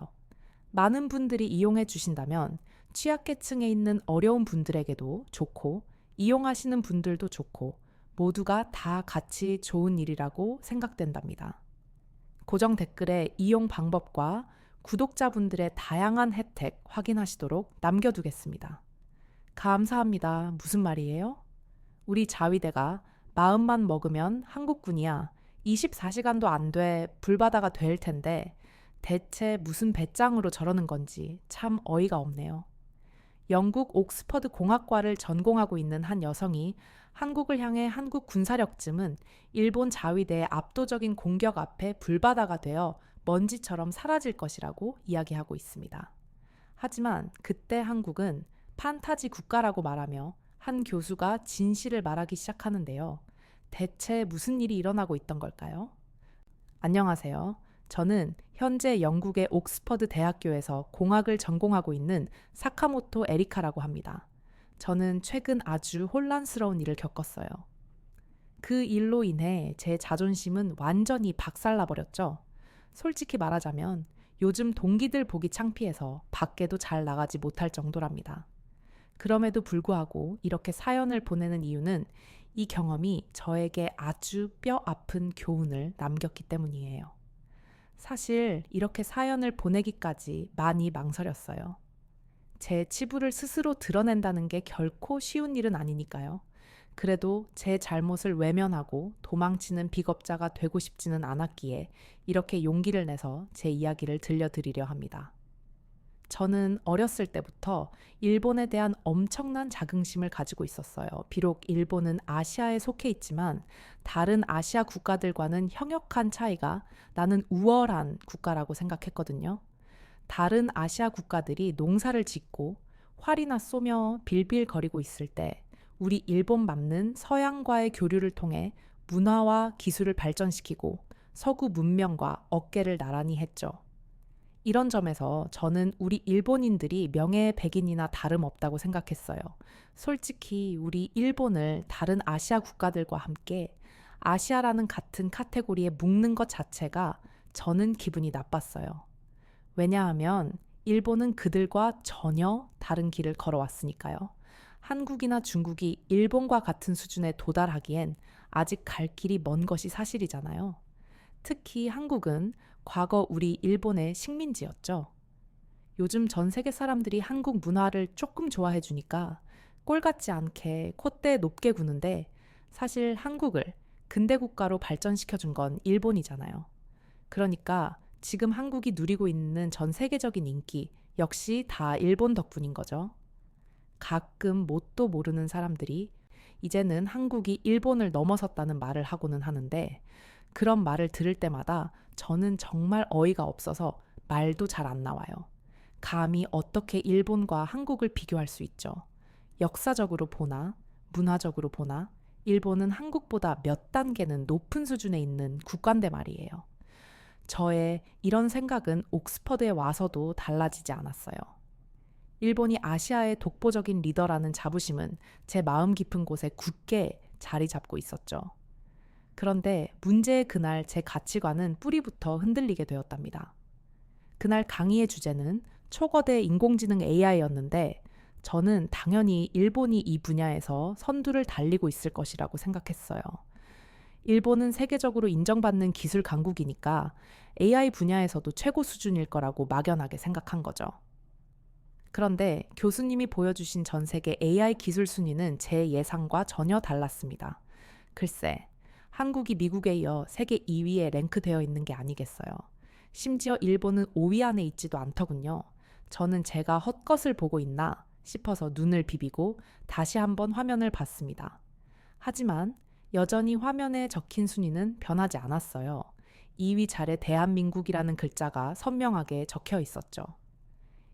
많은 분들이 이용해 주신다면 취약계층에 있는 어려운 분들에게도 좋고 이용하시는 분들도 좋고 모두가 다 같이 좋은 일이라고 생각된답니다. 고정 댓글에 이용 방법과 구독자분들의 다양한 혜택 확인하시도록 남겨두겠습니다. 감사합니다. 무슨 말이에요? 우리 자위대가 마음만 먹으면 한국군이야 24시간도 안 돼 불바다가 될 텐데 대체 무슨 배짱으로 저러는 건지 참 어이가 없네요. 영국 옥스퍼드 공학과를 전공하고 있는 한 여성이 한국을 향해 한국 군사력쯤은 일본 자위대의 압도적인 공격 앞에 불바다가 되어 먼지처럼 사라질 것이라고 이야기하고 있습니다. 하지만 그때 한국은 판타지 국가라고 말하며 한 교수가 진실을 말하기 시작하는데요. 대체 무슨 일이 일어나고 있던 걸까요? 안녕하세요. 저는 현재 영국의 옥스퍼드 대학교에서 공학을 전공하고 있는 사카모토 에리카라고 합니다. 저는 최근 아주 혼란스러운 일을 겪었어요. 그 일로 인해 제 자존심은 완전히 박살나버렸죠. 솔직히 말하자면 요즘 동기들 보기 창피해서 밖에도 잘 나가지 못할 정도랍니다. 그럼에도 불구하고 이렇게 사연을 보내는 이유는 이 경험이 저에게 아주 뼈 아픈 교훈을 남겼기 때문이에요. 사실 이렇게 사연을 보내기까지 많이 망설였어요. 제 치부를 스스로 드러낸다는 게 결코 쉬운 일은 아니니까요. 그래도 제 잘못을 외면하고 도망치는 비겁자가 되고 싶지는 않았기에 이렇게 용기를 내서 제 이야기를 들려드리려 합니다. 저는 어렸을 때부터 일본에 대한 엄청난 자긍심을 가지고 있었어요. 비록 일본은 아시아에 속해 있지만 다른 아시아 국가들과는 현역한 차이가 나는 우월한 국가라고 생각했거든요. 다른 아시아 국가들이 농사를 짓고 활이나 쏘며 빌빌거리고 있을 때 우리 일본만은 서양과의 교류를 통해 문화와 기술을 발전시키고 서구 문명과 어깨를 나란히 했죠. 이런 점에서 저는 우리 일본인들이 명예의 백인이나 다름없다고 생각했어요. 솔직히 우리 일본을 다른 아시아 국가들과 함께 아시아라는 같은 카테고리에 묶는 것 자체가 저는 기분이 나빴어요. 왜냐하면 일본은 그들과 전혀 다른 길을 걸어왔으니까요. 한국이나 중국이 일본과 같은 수준에 도달하기엔 아직 갈 길이 먼 것이 사실이잖아요. 특히 한국은 과거 우리 일본의 식민지였죠. 요즘 전 세계 사람들이 한국 문화를 조금 좋아해 주니까 꼴 같지 않게 콧대 높게 구는데 사실 한국을 근대 국가로 발전시켜 준 건 일본이잖아요. 그러니까 지금 한국이 누리고 있는 전 세계적인 인기 역시 다 일본 덕분인 거죠. 가끔 뭣도 모르는 사람들이 이제는 한국이 일본을 넘어섰다는 말을 하고는 하는데 그런 말을 들을 때마다 저는 정말 어이가 없어서 말도 잘 안 나와요. 감히 어떻게 일본과 한국을 비교할 수 있죠. 역사적으로 보나 문화적으로 보나 일본은 한국보다 몇 단계는 높은 수준에 있는 국가인데 말이에요. 저의 이런 생각은 옥스퍼드에 와서도 달라지지 않았어요. 일본이 아시아의 독보적인 리더라는 자부심은 제 마음 깊은 곳에 굳게 자리 잡고 있었죠. 그런데 문제의 그날 제 가치관은 뿌리부터 흔들리게 되었답니다. 그날 강의의 주제는 초거대 인공지능 AI였는데 저는 당연히 일본이 이 분야에서 선두를 달리고 있을 것이라고 생각했어요. 일본은 세계적으로 인정받는 기술 강국이니까 AI 분야에서도 최고 수준일 거라고 막연하게 생각한 거죠. 그런데 교수님이 보여주신 전 세계 AI 기술 순위는 제 예상과 전혀 달랐습니다. 글쎄, 한국이 미국에 이어 세계 2위에 랭크되어 있는 게 아니겠어요. 심지어 일본은 5위 안에 있지도 않더군요. 저는 제가 헛것을 보고 있나 싶어서 눈을 비비고 다시 한번 화면을 봤습니다. 하지만 여전히 화면에 적힌 순위는 변하지 않았어요. 2위 자리에 대한민국이라는 글자가 선명하게 적혀 있었죠.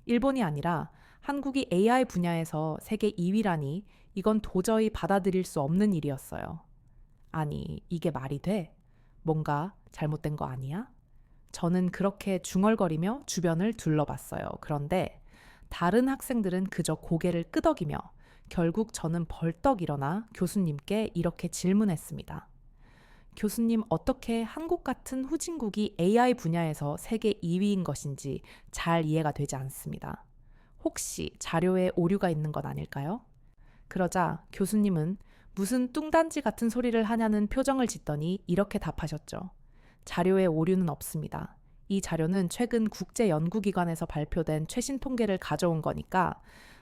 일본이 아니라 한국이 AI 분야에서 세계 2위라니 이건 도저히 받아들일 수 없는 일이었어요. 아니, 이게 말이 돼? 뭔가 잘못된 거 아니야? 저는 그렇게 중얼거리며 주변을 둘러봤어요. 그런데 다른 학생들은 그저 고개를 끄덕이며 결국 저는 벌떡 일어나 교수님께 이렇게 질문했습니다. 교수님, 어떻게 한국 같은 후진국이 AI 분야에서 세계 2위인 것인지 잘 이해가 되지 않습니다. 혹시 자료에 오류가 있는 건 아닐까요? 그러자 교수님은 무슨 뚱딴지 같은 소리를 하냐는 표정을 짓더니 이렇게 답하셨죠. 자료에 오류는 없습니다. 이 자료는 최근 국제연구기관에서 발표된 최신 통계를 가져온 거니까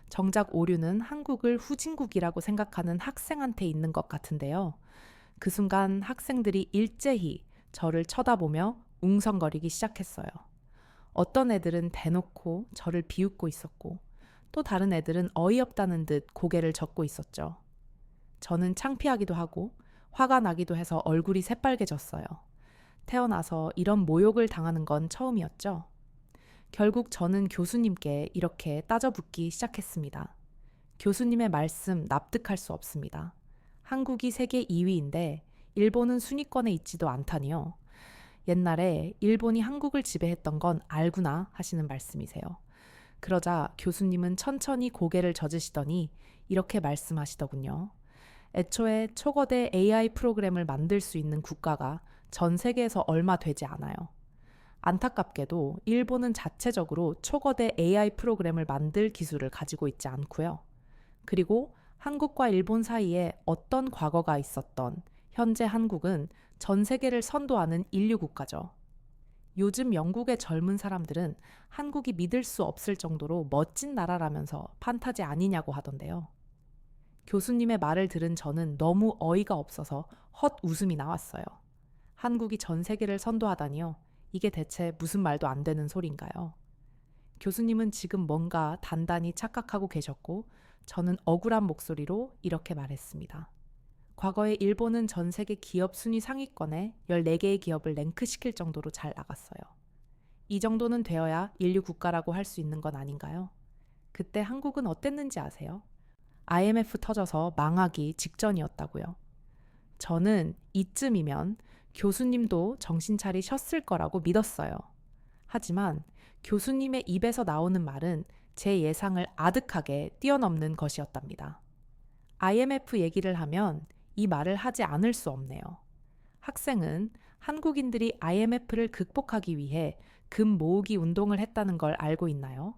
정작 오류는 한국을 후진국이라고 생각하는 학생한테 있는 것 같은데요. 그 순간 학생들이 일제히 저를 쳐다보며 웅성거리기 시작했어요. 어떤 애들은 대놓고 저를 비웃고 있었고 또 다른 애들은 어이없다는 듯 고개를 젓고 있었죠. 저는 창피하기도 하고 화가 나기도 해서 얼굴이 새빨개졌어요. 태어나서 이런 모욕을 당하는 건 처음이었죠. 결국 저는 교수님께 이렇게 따져붙기 시작했습니다. 교수님의 말씀 납득할 수 없습니다. 한국이 세계 2위인데 일본은 순위권에 있지도 않다니요. 옛날에 일본이 한국을 지배했던 건 알구나 하시는 말씀이세요. 그러자 교수님은 천천히 고개를 젖으시더니 이렇게 말씀하시더군요. 애초에 초거대 AI 프로그램을 만들 수 있는 국가가 전 세계에서 얼마 되지 않아요. 안타깝게도 일본은 자체적으로 초거대 AI 프로그램을 만들 기술을 가지고 있지 않고요. 그리고 한국과 일본 사이에 어떤 과거가 있었던 현재 한국은 전 세계를 선도하는 인류 국가죠. 요즘 영국의 젊은 사람들은 한국이 믿을 수 없을 정도로 멋진 나라라면서 판타지 아니냐고 하던데요. 교수님의 말을 들은 저는 너무 어이가 없어서 헛 웃음이 나왔어요. 한국이 전 세계를 선도하다니요. 이게 대체 무슨 말도 안 되는 소린가요? 교수님은 지금 뭔가 단단히 착각하고 계셨고 저는 억울한 목소리로 이렇게 말했습니다. 과거에 일본은 전 세계 기업 순위 상위권에 14개의 기업을 랭크시킬 정도로 잘 나갔어요. 이 정도는 되어야 인류 국가라고 할 수 있는 건 아닌가요? 그때 한국은 어땠는지 아세요? IMF 터져서 망하기 직전이었다고요. 저는 이쯤이면 교수님도 정신 차리셨을 거라고 믿었어요. 하지만 교수님의 입에서 나오는 말은 제 예상을 아득하게 뛰어넘는 것이었답니다. IMF 얘기를 하면 이 말을 하지 않을 수 없네요. 학생은 한국인들이 IMF를 극복하기 위해 금 모으기 운동을 했다는 걸 알고 있나요?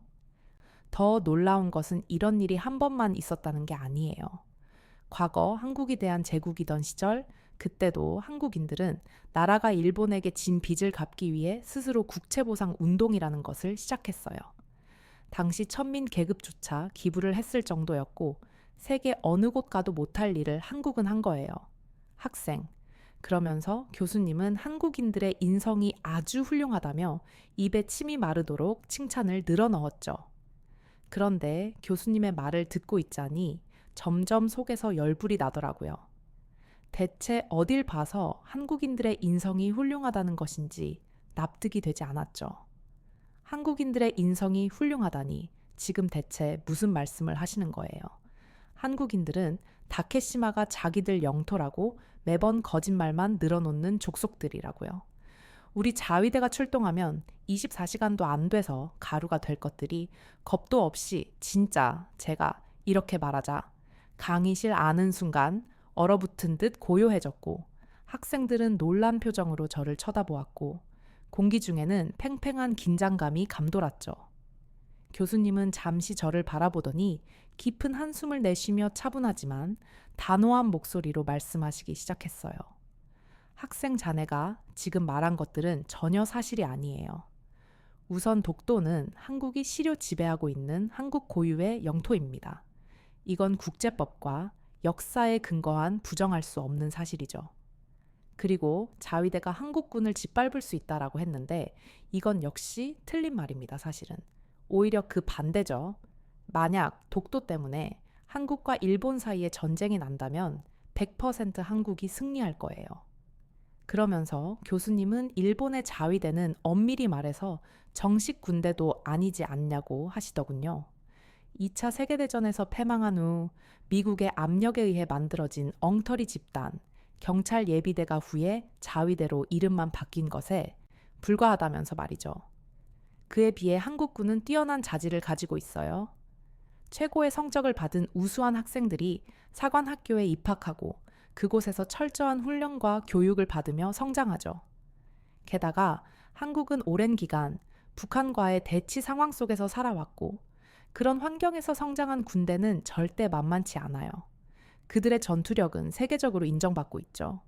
더 놀라운 것은 이런 일이 한 번만 있었다는 게 아니에요. 과거 한국이 대한 제국이던 시절 그때도 한국인들은 나라가 일본에게 진 빚을 갚기 위해 스스로 국채보상 운동이라는 것을 시작했어요. 당시 천민 계급조차 기부를 했을 정도였고 세계 어느 곳 가도 못할 일을 한국은 한 거예요. 학생. 그러면서 교수님은 한국인들의 인성이 아주 훌륭하다며 입에 침이 마르도록 칭찬을 늘어넣었죠. 그런데 교수님의 말을 듣고 있자니 점점 속에서 열불이 나더라고요. 대체 어딜 봐서 한국인들의 인성이 훌륭하다는 것인지 납득이 되지 않았죠. 한국인들의 인성이 훌륭하다니 지금 대체 무슨 말씀을 하시는 거예요? 한국인들은 다케시마가 자기들 영토라고 매번 거짓말만 늘어놓는 족속들이라고요. 우리 자위대가 출동하면 24시간도 안 돼서 가루가 될 것들이 겁도 없이 진짜 제가 이렇게 말하자 강의실 아는 순간 얼어붙은 듯 고요해졌고 학생들은 놀란 표정으로 저를 쳐다보았고 공기 중에는 팽팽한 긴장감이 감돌았죠. 교수님은 잠시 저를 바라보더니 깊은 한숨을 내쉬며 차분하지만 단호한 목소리로 말씀하시기 시작했어요. 학생 자네가 지금 말한 것들은 전혀 사실이 아니에요. 우선 독도는 한국이 실효 지배하고 있는 한국 고유의 영토입니다. 이건 국제법과 역사에 근거한 부정할 수 없는 사실이죠. 그리고 자위대가 한국군을 짓밟을 수 있다라고 했는데 이건 역시 틀린 말입니다, 사실은. 오히려 그 반대죠. 만약 독도 때문에 한국과 일본 사이에 전쟁이 난다면 100% 한국이 승리할 거예요. 그러면서 교수님은 일본의 자위대는 엄밀히 말해서 정식 군대도 아니지 않냐고 하시더군요. 2차 세계대전에서 패망한 후 미국의 압력에 의해 만들어진 엉터리 집단, 경찰 예비대가 후에 자위대로 이름만 바뀐 것에 불과하다면서 말이죠. 그에 비해 한국군은 뛰어난 자질을 가지고 있어요. 최고의 성적을 받은 우수한 학생들이 사관학교에 입학하고 그곳에서 철저한 훈련과 교육을 받으며 성장하죠. 게다가 한국은 오랜 기간 북한과의 대치 상황 속에서 살아왔고 그런 환경에서 성장한 군대는 절대 만만치 않아요. 그들의 전투력은 세계적으로 인정받고 있죠.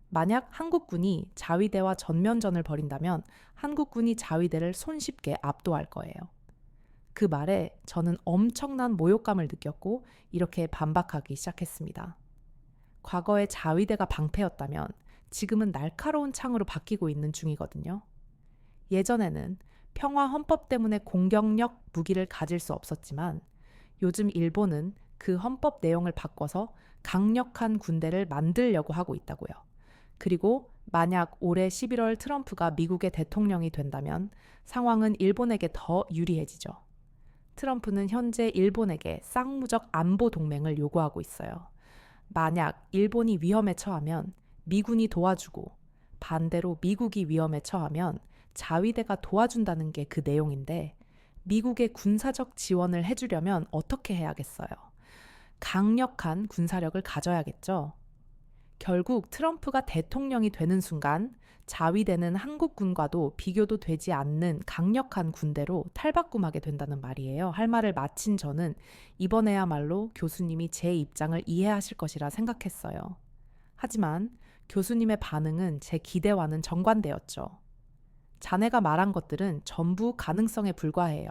만약 한국군이 자위대와 전면전을 벌인다면 한국군이 자위대를 손쉽게 압도할 거예요. 그 말에 저는 엄청난 모욕감을 느꼈고 이렇게 반박하기 시작했습니다. 과거에 자위대가 방패였다면 지금은 날카로운 창으로 바뀌고 있는 중이거든요. 예전에는 평화 헌법 때문에 공격력 무기를 가질 수 없었지만 요즘 일본은 그 헌법 내용을 바꿔서 강력한 군대를 만들려고 하고 있다고요. 그리고 만약 올해 11월 트럼프가 미국의 대통령이 된다면 상황은 일본에게 더 유리해지죠. 트럼프는 현재 일본에게 쌍무적 안보 동맹을 요구하고 있어요. 만약 일본이 위험에 처하면 미군이 도와주고 반대로 미국이 위험에 처하면 자위대가 도와준다는 게 그 내용인데 미국의 군사적 지원을 해주려면 어떻게 해야겠어요? 강력한 군사력을 가져야겠죠. 결국 트럼프가 대통령이 되는 순간 자위대는 한국군과도 비교도 되지 않는 강력한 군대로 탈바꿈하게 된다는 말이에요. 할 말을 마친 저는 이번에야말로 교수님이 제 입장을 이해하실 것이라 생각했어요. 하지만 교수님의 반응은 제 기대와는 정반대였죠. 자네가 말한 것들은 전부 가능성에 불과해요.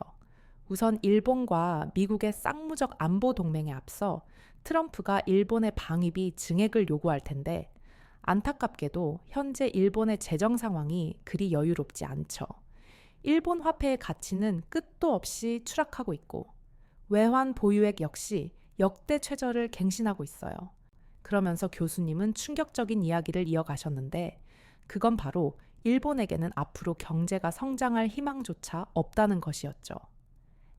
우선 일본과 미국의 쌍무적 안보 동맹에 앞서 트럼프가 일본의 방위비 증액을 요구할 텐데 안타깝게도 현재 일본의 재정 상황이 그리 여유롭지 않죠. 일본 화폐의 가치는 끝도 없이 추락하고 있고 외환 보유액 역시 역대 최저를 갱신하고 있어요. 그러면서 교수님은 충격적인 이야기를 이어가셨는데 그건 바로 일본에게는 앞으로 경제가 성장할 희망조차 없다는 것이었죠.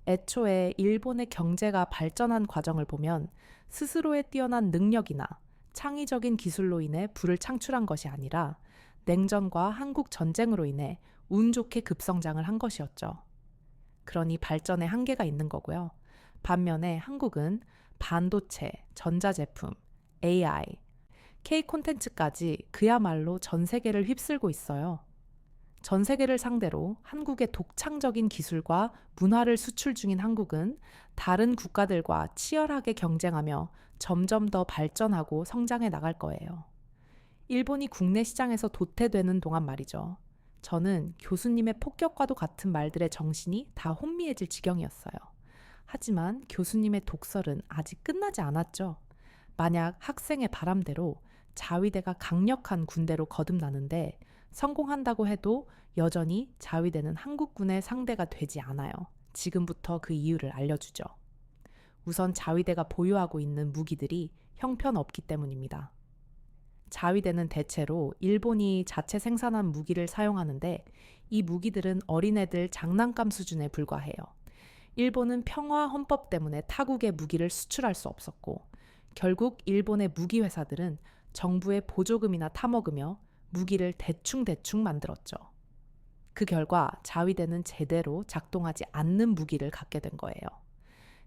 애초에 일본의 경제가 발전한 과정을 보면 스스로의 뛰어난 능력이나 창의적인 기술로 인해 부를 창출한 것이 아니라 냉전과 한국 전쟁으로 인해 운 좋게 급성장을 한 것이었죠. 그러니 발전에 한계가 있는 거고요. 반면에 한국은 반도체, 전자제품, AI, K 콘텐츠까지 그야말로 전 세계를 휩쓸고 있어요. 전 세계를 상대로 한국의 독창적인 기술과 문화를 수출 중인 한국은 다른 국가들과 치열하게 경쟁하며 점점 더 발전하고 성장해 나갈 거예요. 일본이 국내 시장에서 도태되는 동안 말이죠. 저는 교수님의 폭격과도 같은 말들의 정신이 다 혼미해질 지경이었어요. 하지만 교수님의 독설은 아직 끝나지 않았죠. 만약 학생의 바람대로 자위대가 강력한 군대로 거듭나는데 성공한다고 해도 여전히 자위대는 한국군의 상대가 되지 않아요. 지금부터 그 이유를 알려주죠. 우선 자위대가 보유하고 있는 무기들이 형편없기 때문입니다. 자위대는 대체로 일본이 자체 생산한 무기를 사용하는데 이 무기들은 어린애들 장난감 수준에 불과해요. 일본은 평화 헌법 때문에 타국의 무기를 수출할 수 없었고 결국 일본의 무기 회사들은 정부의 보조금이나 타먹으며 무기를 대충 만들었죠. 그 결과 자위대는 제대로 작동하지 않는 무기를 갖게 된 거예요.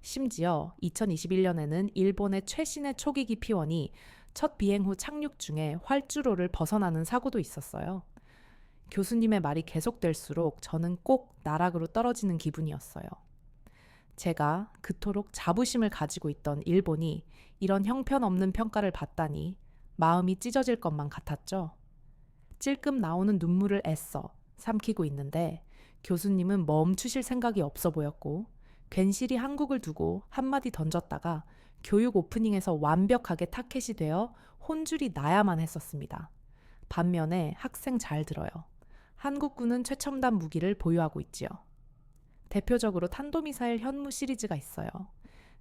심지어 2021년에는 일본의 최신의 초기기 P1이 첫 비행 후 착륙 중에 활주로를 벗어나는 사고도 있었어요. 교수님의 말이 계속될수록 저는 꼭 나락으로 떨어지는 기분이었어요. 제가 그토록 자부심을 가지고 있던 일본이 이런 형편없는 평가를 받다니 마음이 찢어질 것만 같았죠. 찔끔 나오는 눈물을 애써 삼키고 있는데 교수님은 멈추실 생각이 없어 보였고 괜시리 한국을 두고 한마디 던졌다가 교육 오프닝에서 완벽하게 타켓이 되어 혼줄이 나야만 했었습니다. 반면에 학생 잘 들어요. 한국군은 최첨단 무기를 보유하고 있지요. 대표적으로 탄도미사일 현무 시리즈가 있어요.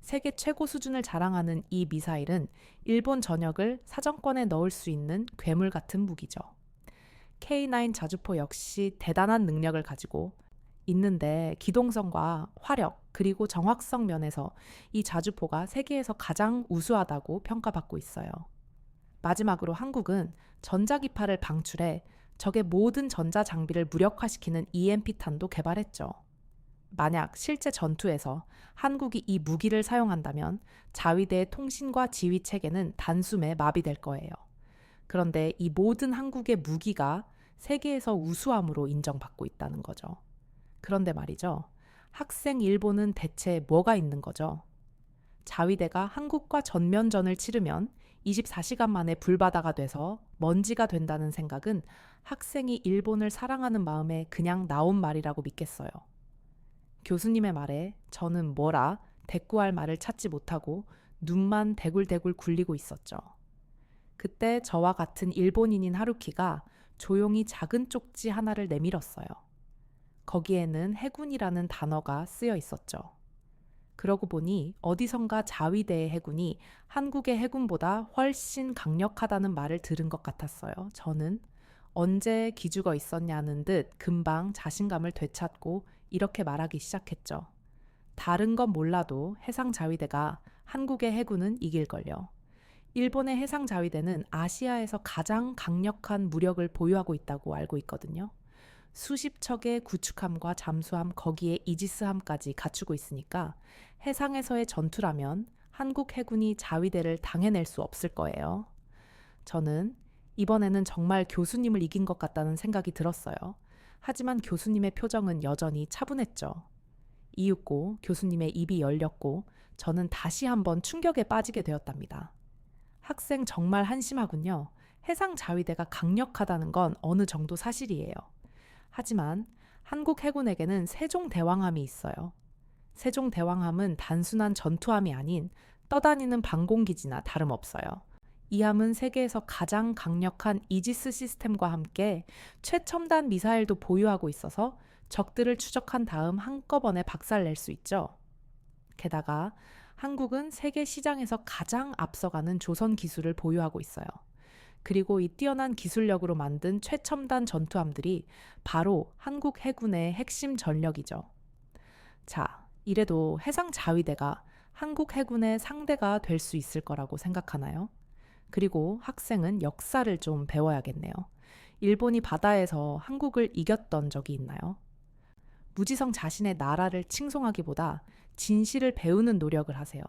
세계 최고 수준을 자랑하는 이 미사일은 일본 전역을 사정권에 넣을 수 있는 괴물 같은 무기죠. K9 자주포 역시 대단한 능력을 가지고 있는데 기동성과 화력 그리고 정확성 면에서 이 자주포가 세계에서 가장 우수하다고 평가받고 있어요. 마지막으로 한국은 전자기파를 방출해 적의 모든 전자장비를 무력화시키는 EMP탄도 개발했죠. 만약 실제 전투에서 한국이 이 무기를 사용한다면 자위대의 통신과 지휘 체계는 단숨에 마비될 거예요. 그런데 이 모든 한국의 무기가 세계에서 우수함으로 인정받고 있다는 거죠. 그런데 말이죠. 학생 일본은 대체 뭐가 있는 거죠? 자위대가 한국과 전면전을 치르면 24시간 만에 불바다가 돼서 먼지가 된다는 생각은 학생이 일본을 사랑하는 마음에 그냥 나온 말이라고 믿겠어요. 교수님의 말에 저는 뭐라 대꾸할 말을 찾지 못하고 눈만 대굴대굴 굴리고 있었죠. 그때 저와 같은 일본인인 하루키가 조용히 작은 쪽지 하나를 내밀었어요. 거기에는 해군이라는 단어가 쓰여 있었죠. 그러고 보니 어디선가 자위대의 해군이 한국의 해군보다 훨씬 강력하다는 말을 들은 것 같았어요. 저는 언제 기죽어 있었냐는 듯 금방 자신감을 되찾고 이렇게 말하기 시작했죠. 다른 건 몰라도 해상 자위대가 한국의 해군은 이길걸요. 일본의 해상 자위대는 아시아에서 가장 강력한 무력을 보유하고 있다고 알고 있거든요. 수십 척의 구축함과 잠수함 거기에 이지스함까지 갖추고 있으니까 해상에서의 전투라면 한국 해군이 자위대를 당해낼 수 없을 거예요. 저는 이번에는 정말 교수님을 이긴 것 같다는 생각이 들었어요. 하지만 교수님의 표정은 여전히 차분했죠. 이윽고 교수님의 입이 열렸고 저는 다시 한번 충격에 빠지게 되었답니다. 학생 정말 한심하군요. 해상 자위대가 강력하다는 건 어느 정도 사실이에요. 하지만 한국 해군에게는 세종대왕함이 있어요. 세종대왕함은 단순한 전투함이 아닌 떠다니는 방공기지나 다름없어요. 이 함은 세계에서 가장 강력한 이지스 시스템과 함께 최첨단 미사일도 보유하고 있어서 적들을 추적한 다음 한꺼번에 박살낼 수 있죠. 게다가 한국은 세계 시장에서 가장 앞서가는 조선 기술을 보유하고 있어요. 그리고 이 뛰어난 기술력으로 만든 최첨단 전투함들이 바로 한국 해군의 핵심 전력이죠. 자, 이래도 해상 자위대가 한국 해군의 상대가 될 수 있을 거라고 생각하나요? 그리고 학생은 역사를 좀 배워야겠네요. 일본이 바다에서 한국을 이겼던 적이 있나요? 무지성 자신의 나라를 칭송하기보다 진실을 배우는 노력을 하세요.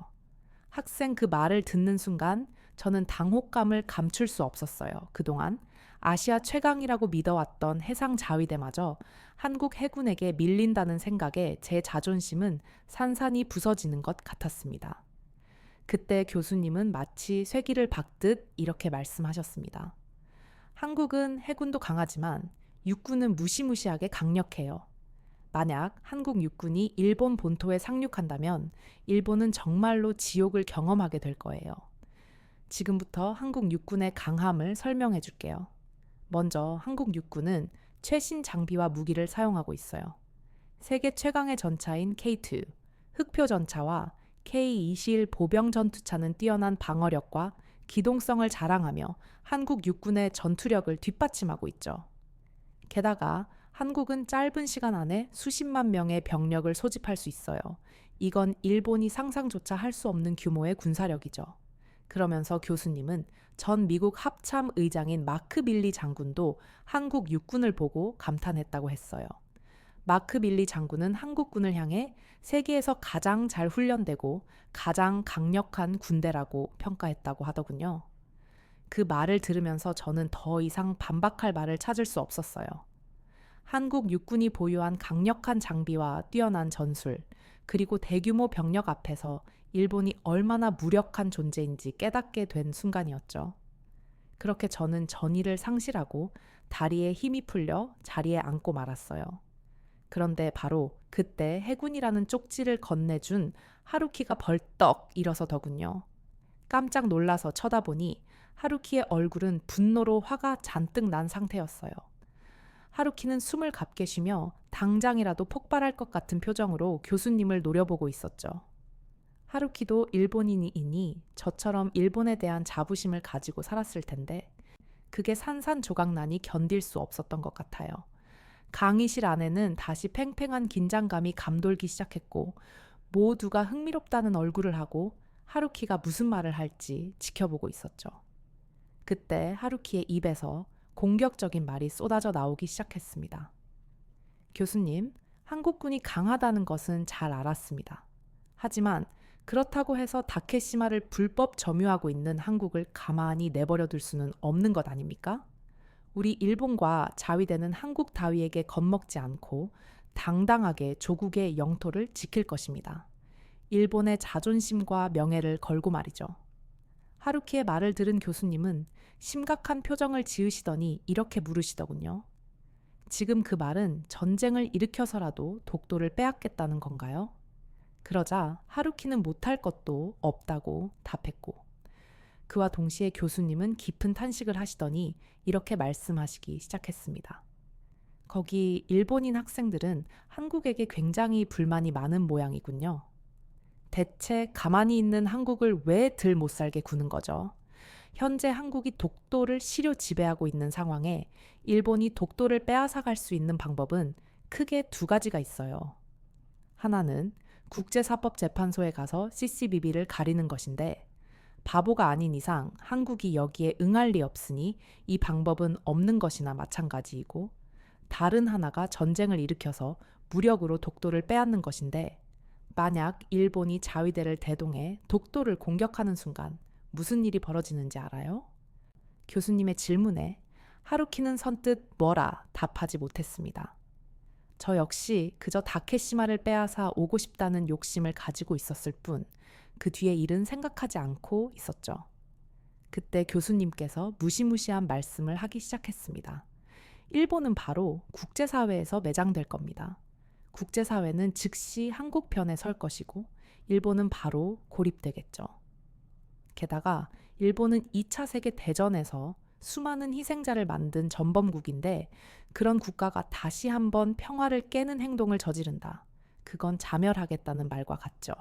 학생 그 말을 듣는 순간 저는 당혹감을 감출 수 없었어요. 그동안 아시아 최강이라고 믿어왔던 해상 자위대마저 한국 해군에게 밀린다는 생각에 제 자존심은 산산이 부서지는 것 같았습니다. 그때 교수님은 마치 쐐기를 박듯 이렇게 말씀하셨습니다. 한국은 해군도 강하지만 육군은 무시무시하게 강력해요. 만약 한국 육군이 일본 본토에 상륙한다면 일본은 정말로 지옥을 경험하게 될 거예요. 지금부터 한국 육군의 강함을 설명해 줄게요. 먼저 한국 육군은 최신 장비와 무기를 사용하고 있어요. 세계 최강의 전차인 K2, 흑표 전차와 K-21 보병 전투차는 뛰어난 방어력과 기동성을 자랑하며 한국 육군의 전투력을 뒷받침하고 있죠. 게다가 한국은 짧은 시간 안에 수십만 명의 병력을 소집할 수 있어요. 이건 일본이 상상조차 할 수 없는 규모의 군사력이죠. 그러면서 교수님은 전 미국 합참 의장인 마크 밀리 장군도 한국 육군을 보고 감탄했다고 했어요. 마크 밀리 장군은 한국군을 향해 세계에서 가장 잘 훈련되고 가장 강력한 군대라고 평가했다고 하더군요. 그 말을 들으면서 저는 더 이상 반박할 말을 찾을 수 없었어요. 한국 육군이 보유한 강력한 장비와 뛰어난 전술, 그리고 대규모 병력 앞에서 일본이 얼마나 무력한 존재인지 깨닫게 된 순간이었죠. 그렇게 저는 전의를 상실하고 다리에 힘이 풀려 자리에 앉고 말았어요. 그런데 바로 그때 해군이라는 쪽지를 건네준 하루키가 벌떡 일어서더군요. 깜짝 놀라서 쳐다보니 하루키의 얼굴은 분노로 화가 잔뜩 난 상태였어요. 하루키는 숨을 깊게 쉬며 당장이라도 폭발할 것 같은 표정으로 교수님을 노려보고 있었죠. 하루키도 일본인이니 저처럼 일본에 대한 자부심을 가지고 살았을 텐데 그게 산산조각나니 견딜 수 없었던 것 같아요. 강의실 안에는 다시 팽팽한 긴장감이 감돌기 시작했고 모두가 흥미롭다는 얼굴을 하고 하루키가 무슨 말을 할지 지켜보고 있었죠. 그때 하루키의 입에서 공격적인 말이 쏟아져 나오기 시작했습니다. 교수님, 한국군이 강하다는 것은 잘 알았습니다. 하지만 그렇다고 해서 다케시마를 불법 점유하고 있는 한국을 가만히 내버려 둘 수는 없는 것 아닙니까? 우리 일본과 자위대는 한국 다위에게 겁먹지 않고 당당하게 조국의 영토를 지킬 것입니다. 일본의 자존심과 명예를 걸고 말이죠. 하루키의 말을 들은 교수님은 심각한 표정을 지으시더니 이렇게 물으시더군요. 지금 그 말은 전쟁을 일으켜서라도 독도를 빼앗겠다는 건가요? 그러자 하루키는 못할 것도 없다고 답했고, 그와 동시에 교수님은 깊은 탄식을 하시더니 이렇게 말씀하시기 시작했습니다. 거기 일본인 학생들은 한국에게 굉장히 불만이 많은 모양이군요. 대체 가만히 있는 한국을 왜 들 못 살게 구는 거죠? 현재 한국이 독도를 실효 지배하고 있는 상황에 일본이 독도를 빼앗아갈 수 있는 방법은 크게 두 가지가 있어요. 하나는 국제사법재판소에 가서 CCBB를 가리는 것인데 바보가 아닌 이상 한국이 여기에 응할 리 없으니 이 방법은 없는 것이나 마찬가지이고, 다른 하나가 전쟁을 일으켜서 무력으로 독도를 빼앗는 것인데 만약 일본이 자위대를 대동해 독도를 공격하는 순간 무슨 일이 벌어지는지 알아요? 교수님의 질문에 하루키는 선뜻 뭐라 답하지 못했습니다. 저 역시 그저 다케시마를 빼앗아 오고 싶다는 욕심을 가지고 있었을 뿐 그 뒤에 일은 생각하지 않고 있었죠. 그때 교수님께서 무시무시한 말씀을 하기 시작했습니다. 일본은 바로 국제사회에서 매장될 겁니다. 국제사회는 즉시 한국 편에 설 것이고 일본은 바로 고립되겠죠. 게다가 일본은 2차 세계 대전에서 수많은 희생자를 만든 전범국인데 그런 국가가 다시 한번 평화를 깨는 행동을 저지른다. 그건 자멸하겠다는 말과 같죠.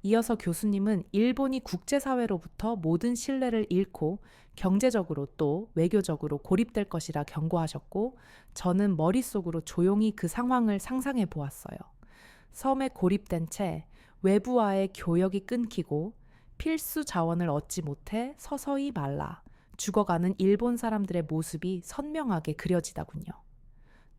이어서 교수님은 일본이 국제사회로부터 모든 신뢰를 잃고 경제적으로 또 외교적으로 고립될 것이라 경고하셨고, 저는 머릿속으로 조용히 그 상황을 상상해 보았어요. 섬에 고립된 채 외부와의 교역이 끊기고 필수 자원을 얻지 못해 서서히 말라 죽어가는 일본 사람들의 모습이 선명하게 그려지더군요.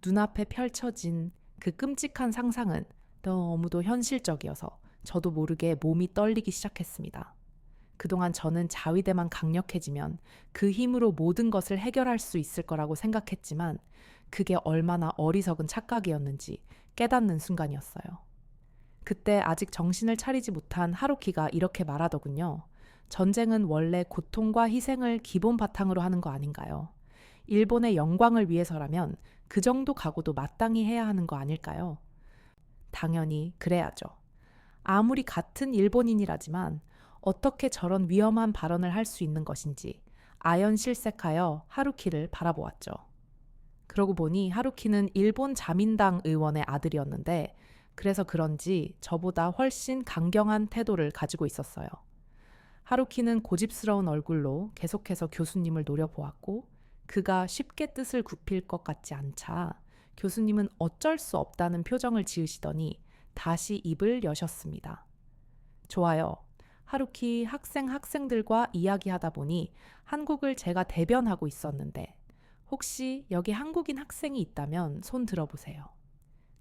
눈앞에 펼쳐진 그 끔찍한 상상은 너무도 현실적이어서 저도 모르게 몸이 떨리기 시작했습니다. 그동안 저는 자위대만 강력해지면 그 힘으로 모든 것을 해결할 수 있을 거라고 생각했지만 그게 얼마나 어리석은 착각이었는지 깨닫는 순간이었어요. 그때 아직 정신을 차리지 못한 하루키가 이렇게 말하더군요. 전쟁은 원래 고통과 희생을 기본 바탕으로 하는 거 아닌가요? 일본의 영광을 위해서라면 그 정도 각오도 마땅히 해야 하는 거 아닐까요? 당연히 그래야죠. 아무리 같은 일본인이라지만 어떻게 저런 위험한 발언을 할 수 있는 것인지 아연실색하여 하루키를 바라보았죠. 그러고 보니 하루키는 일본 자민당 의원의 아들이었는데 그래서 그런지 저보다 훨씬 강경한 태도를 가지고 있었어요. 하루키는 고집스러운 얼굴로 계속해서 교수님을 노려보았고 그가 쉽게 뜻을 굽힐 것 같지 않자 교수님은 어쩔 수 없다는 표정을 지으시더니 다시 입을 여셨습니다. 좋아요. 하루키 학생들과 이야기하다 보니 한국을 제가 대변하고 있었는데 혹시 여기 한국인 학생이 있다면 손 들어보세요.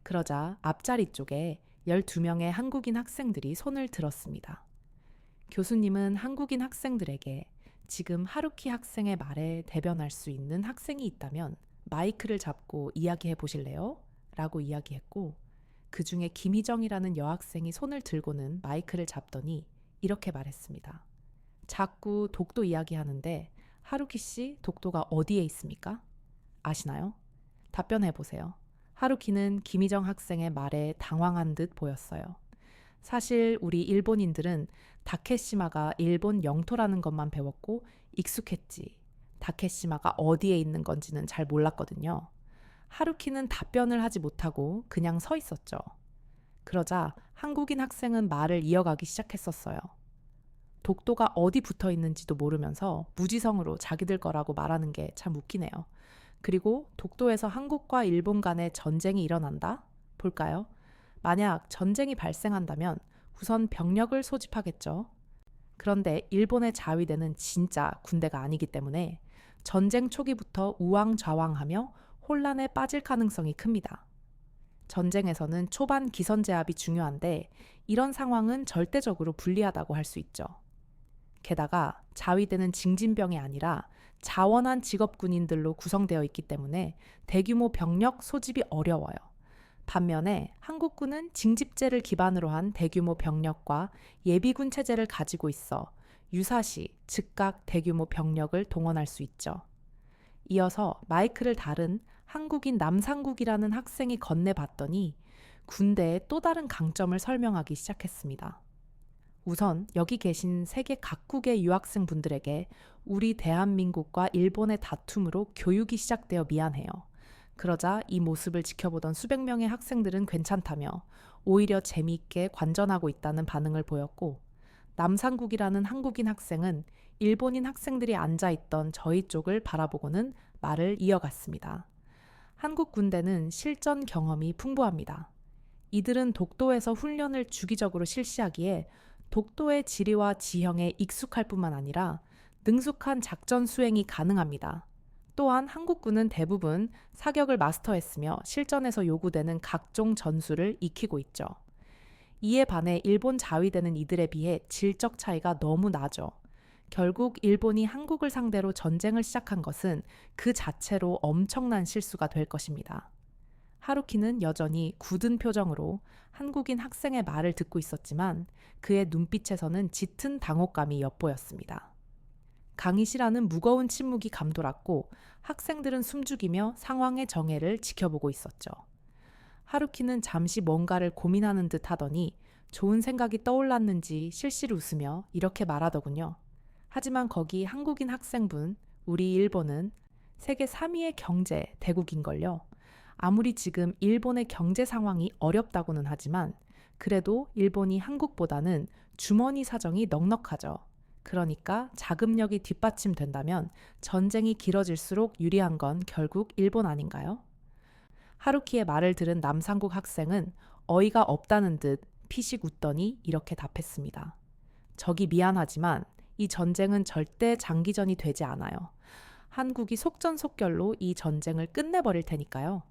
그러자 앞자리 쪽에 12명의 한국인 학생들이 손을 들었습니다. 교수님은 한국인 학생들에게 지금 하루키 학생의 말에 대변할 수 있는 학생이 있다면 마이크를 잡고 이야기해 보실래요? 라고 이야기했고 그 중에 김희정이라는 여학생이 손을 들고는 마이크를 잡더니 이렇게 말했습니다. 자꾸 독도 이야기하는데 하루키 씨 독도가 어디에 있습니까? 아시나요? 답변해 보세요. 하루키는 김희정 학생의 말에 당황한 듯 보였어요. 사실 우리 일본인들은 다케시마가 일본 영토라는 것만 배웠고 익숙했지. 다케시마가 어디에 있는 건지는 잘 몰랐거든요. 하루키는 답변을 하지 못하고 그냥 서 있었죠. 그러자 한국인 학생은 말을 이어가기 시작했었어요. 독도가 어디 붙어 있는지도 모르면서 무지성으로 자기들 거라고 말하는 게 참 웃기네요. 그리고 독도에서 한국과 일본 간에 전쟁이 일어난다? 볼까요? 만약 전쟁이 발생한다면 우선 병력을 소집하겠죠. 그런데 일본의 자위대는 진짜 군대가 아니기 때문에 전쟁 초기부터 우왕좌왕하며 혼란에 빠질 가능성이 큽니다. 전쟁에서는 초반 기선제압이 중요한데 이런 상황은 절대적으로 불리하다고 할 수 있죠. 게다가 자위대는 징진병이 아니라 자원한 직업 군인들로 구성되어 있기 때문에 대규모 병력 소집이 어려워요. 반면에 한국군은 징집제를 기반으로 한 대규모 병력과 예비군 체제를 가지고 있어 유사시 즉각 대규모 병력을 동원할 수 있죠. 이어서 마이크를 다른 한국인 남상국이라는 학생이 건네봤더니 군대의 또 다른 강점을 설명하기 시작했습니다. 우선 여기 계신 세계 각국의 유학생분들에게 우리 대한민국과 일본의 다툼으로 교육이 시작되어 미안해요. 그러자 이 모습을 지켜보던 수백 명의 학생들은 괜찮다며 오히려 재미있게 관전하고 있다는 반응을 보였고 남상국이라는 한국인 학생은 일본인 학생들이 앉아있던 저희 쪽을 바라보고는 말을 이어갔습니다. 한국 군대는 실전 경험이 풍부합니다. 이들은 독도에서 훈련을 주기적으로 실시하기에 독도의 지리와 지형에 익숙할 뿐만 아니라 능숙한 작전 수행이 가능합니다. 또한 한국군은 대부분 사격을 마스터했으며 실전에서 요구되는 각종 전술을 익히고 있죠. 이에 반해 일본 자위대는 이들에 비해 질적 차이가 너무 나죠. 결국 일본이 한국을 상대로 전쟁을 시작한 것은 그 자체로 엄청난 실수가 될 것입니다. 하루키는 여전히 굳은 표정으로 한국인 학생의 말을 듣고 있었지만 그의 눈빛에서는 짙은 당혹감이 엿보였습니다. 강의실안은 무거운 침묵이 감돌았고 학생들은 숨죽이며 상황의 정해를 지켜보고 있었죠. 하루키는 잠시 뭔가를 고민하는 듯 하더니 좋은 생각이 떠올랐는지 실실 웃으며 이렇게 말하더군요. 하지만 거기 한국인 학생분, 우리 일본은 세계 3위의 경제 대국인걸요. 아무리 지금 일본의 경제 상황이 어렵다고는 하지만 그래도 일본이 한국보다는 주머니 사정이 넉넉하죠. 그러니까 자금력이 뒷받침된다면 전쟁이 길어질수록 유리한 건 결국 일본 아닌가요? 하루키의 말을 들은 남상국 학생은 어이가 없다는 듯 피식 웃더니 이렇게 답했습니다. 저기 미안하지만 이 전쟁은 절대 장기전이 되지 않아요. 한국이 속전속결로 이 전쟁을 끝내버릴 테니까요.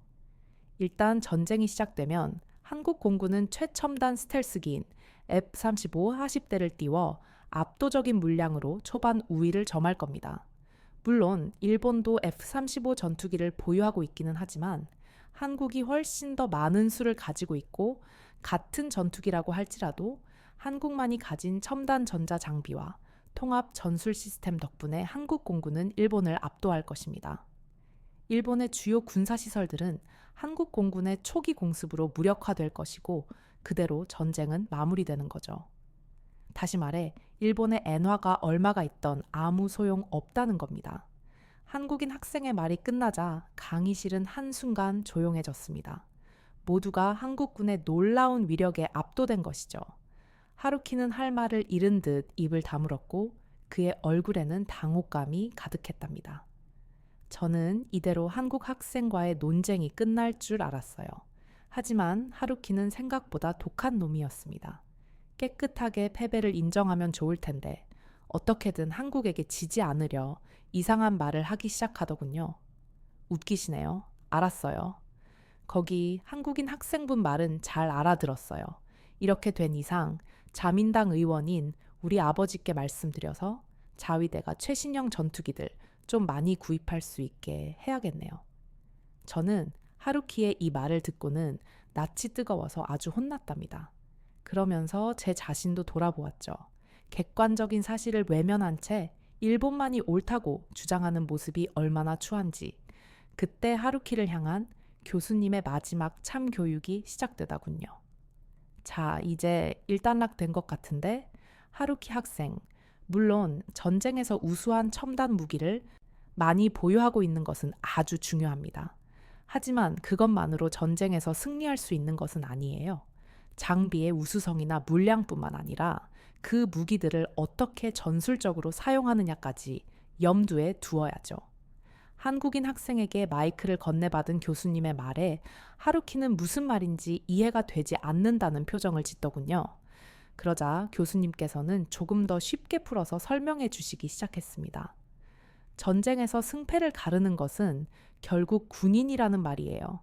일단 전쟁이 시작되면 한국 공군은 최첨단 스텔스기인 F-35 하십대를 띄워 압도적인 물량으로 초반 우위를 점할 겁니다. 물론 일본도 F-35 전투기를 보유하고 있기는 하지만 한국이 훨씬 더 많은 수를 가지고 있고 같은 전투기라고 할지라도 한국만이 가진 첨단 전자 장비와 통합 전술 시스템 덕분에 한국 공군은 일본을 압도할 것입니다. 일본의 주요 군사시설들은 한국 공군의 초기 공습으로 무력화될 것이고 그대로 전쟁은 마무리되는 거죠. 다시 말해 일본의 엔화가 얼마가 있던 아무 소용 없다는 겁니다. 한국인 학생의 말이 끝나자 강의실은 한순간 조용해졌습니다. 모두가 한국군의 놀라운 위력에 압도된 것이죠. 하루키는 할 말을 잃은 듯 입을 다물었고 그의 얼굴에는 당혹감이 가득했답니다. 저는 이대로 한국 학생과의 논쟁이 끝날 줄 알았어요. 하지만 하루키는 생각보다 독한 놈이었습니다. 깨끗하게 패배를 인정하면 좋을 텐데 어떻게든 한국에게 지지 않으려 이상한 말을 하기 시작하더군요. 웃기시네요. 알았어요. 거기 한국인 학생분 말은 잘 알아들었어요. 이렇게 된 이상 자민당 의원인 우리 아버지께 말씀드려서 자위대가 최신형 전투기들 좀 많이 구입할 수 있게 해야겠네요. 저는 하루키의 이 말을 듣고는 낯이 뜨거워서 아주 혼났답니다. 그러면서 제 자신도 돌아보았죠. 객관적인 사실을 외면한 채 일본만이 옳다고 주장하는 모습이 얼마나 추한지. 그때 하루키를 향한 교수님의 마지막 참교육이 시작되더군요. 자, 이제 일단락된 것 같은데 하루키 학생, 물론 전쟁에서 우수한 첨단 무기를 많이 보유하고 있는 것은 아주 중요합니다. 하지만 그것만으로 전쟁에서 승리할 수 있는 것은 아니에요. 장비의 우수성이나 물량뿐만 아니라 그 무기들을 어떻게 전술적으로 사용하느냐까지 염두에 두어야죠. 한국인 학생에게 마이크를 건네받은 교수님의 말에 하루키는 무슨 말인지 이해가 되지 않는다는 표정을 짓더군요. 그러자 교수님께서는 조금 더 쉽게 풀어서 설명해 주시기 시작했습니다. 전쟁에서 승패를 가르는 것은 결국 군인이라는 말이에요.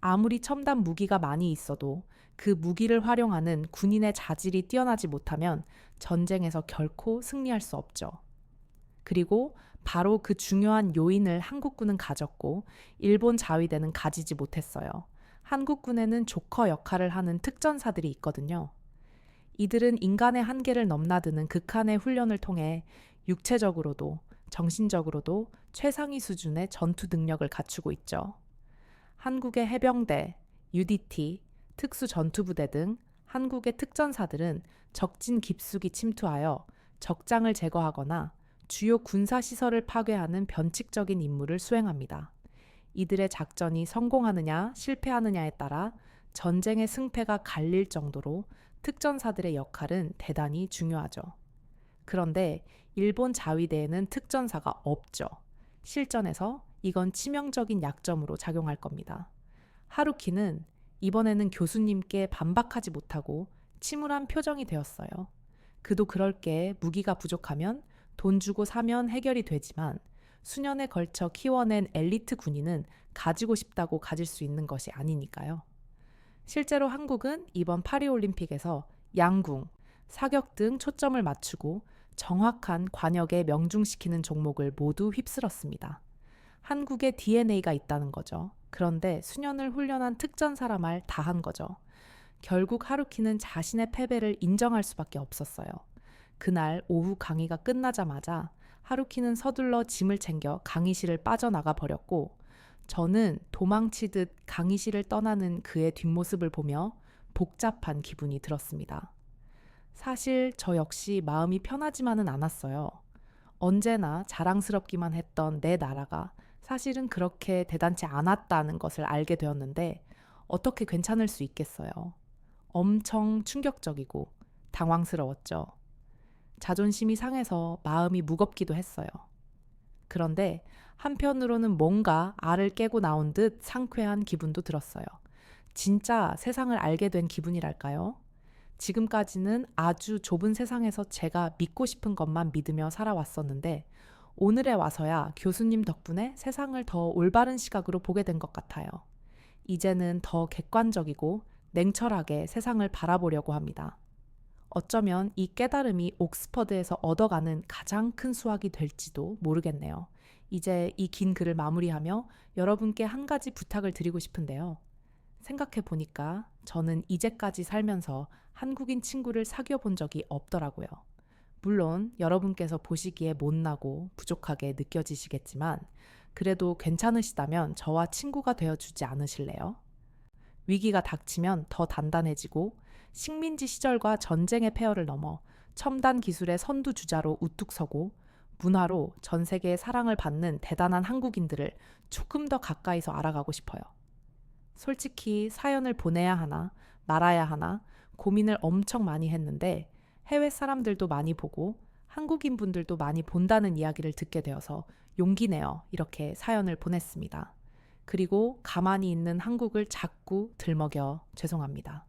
아무리 첨단 무기가 많이 있어도 그 무기를 활용하는 군인의 자질이 뛰어나지 못하면 전쟁에서 결코 승리할 수 없죠. 그리고 바로 그 중요한 요인을 한국군은 가졌고 일본 자위대는 가지지 못했어요. 한국군에는 조커 역할을 하는 특전사들이 있거든요. 이들은 인간의 한계를 넘나드는 극한의 훈련을 통해 육체적으로도 정신적으로도 최상위 수준의 전투 능력을 갖추고 있죠. 한국의 해병대, UDT, 특수전투부대 등 한국의 특전사들은 적진 깊숙이 침투하여 적장을 제거하거나 주요 군사시설을 파괴하는 변칙적인 임무를 수행합니다. 이들의 작전이 성공하느냐 실패하느냐에 따라 전쟁의 승패가 갈릴 정도로 특전사들의 역할은 대단히 중요하죠. 그런데 일본 자위대에는 특전사가 없죠. 실전에서 이건 치명적인 약점으로 작용할 겁니다. 하루키는 이번에는 교수님께 반박하지 못하고 침울한 표정이 되었어요. 그도 그럴 게 무기가 부족하면 돈 주고 사면 해결이 되지만 수년에 걸쳐 키워낸 엘리트 군인은 가지고 싶다고 가질 수 있는 것이 아니니까요. 실제로 한국은 이번 파리올림픽에서 양궁, 사격 등 초점을 맞추고 정확한 관역에 명중시키는 종목을 모두 휩쓸었습니다. 한국의 DNA가 있다는 거죠. 그런데 수년을 훈련한 특전사라 말 다 한 거죠. 결국 하루키는 자신의 패배를 인정할 수밖에 없었어요. 그날 오후 강의가 끝나자마자 하루키는 서둘러 짐을 챙겨 강의실을 빠져나가 버렸고 저는 도망치듯 강의실을 떠나는 그의 뒷모습을 보며 복잡한 기분이 들었습니다. 사실 저 역시 마음이 편하지만은 않았어요. 언제나 자랑스럽기만 했던 내 나라가 사실은 그렇게 대단치 않았다는 것을 알게 되었는데 어떻게 괜찮을 수 있겠어요. 엄청 충격적이고 당황스러웠죠. 자존심이 상해서 마음이 무겁기도 했어요. 그런데 한편으로는 뭔가 알을 깨고 나온 듯 상쾌한 기분도 들었어요. 진짜 세상을 알게 된 기분이랄까요? 지금까지는 아주 좁은 세상에서 제가 믿고 싶은 것만 믿으며 살아왔었는데 오늘에 와서야 교수님 덕분에 세상을 더 올바른 시각으로 보게 된 것 같아요. 이제는 더 객관적이고 냉철하게 세상을 바라보려고 합니다. 어쩌면 이 깨달음이 옥스퍼드에서 얻어가는 가장 큰 수확이 될지도 모르겠네요. 이제 이 긴 글을 마무리하며 여러분께 한 가지 부탁을 드리고 싶은데요. 생각해 보니까 저는 이제까지 살면서 한국인 친구를 사귀어 본 적이 없더라고요. 물론 여러분께서 보시기에 못나고 부족하게 느껴지시겠지만 그래도 괜찮으시다면 저와 친구가 되어주지 않으실래요? 위기가 닥치면 더 단단해지고 식민지 시절과 전쟁의 폐허를 넘어 첨단 기술의 선두주자로 우뚝 서고 문화로 전 세계의 사랑을 받는 대단한 한국인들을 조금 더 가까이서 알아가고 싶어요. 솔직히 사연을 보내야 하나 말아야 하나 고민을 엄청 많이 했는데 해외 사람들도 많이 보고 한국인 분들도 많이 본다는 이야기를 듣게 되어서 용기 내어 이렇게 사연을 보냈습니다. 그리고 가만히 있는 한국을 자꾸 들먹여 죄송합니다.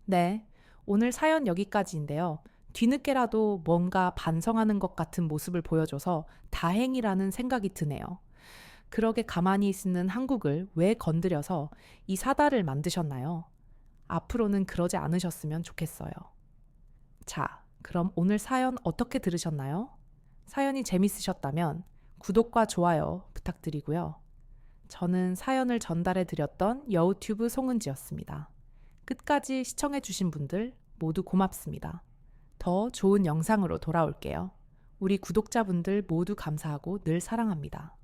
네, 오늘 사연 여기까지인데요. 뒤늦게라도 뭔가 반성하는 것 같은 모습을 보여줘서 다행이라는 생각이 드네요. 그러게 가만히 있는 한국을 왜 건드려서 이 사달을 만드셨나요? 앞으로는 그러지 않으셨으면 좋겠어요. 자, 그럼 오늘 사연 어떻게 들으셨나요? 사연이 재밌으셨다면 구독과 좋아요 부탁드리고요. 저는 사연을 전달해 드렸던 여우튜브 송은지였습니다. 끝까지 시청해 주신 분들 모두 고맙습니다. 더 좋은 영상으로 돌아올게요. 우리 구독자분들 모두 감사하고 늘 사랑합니다.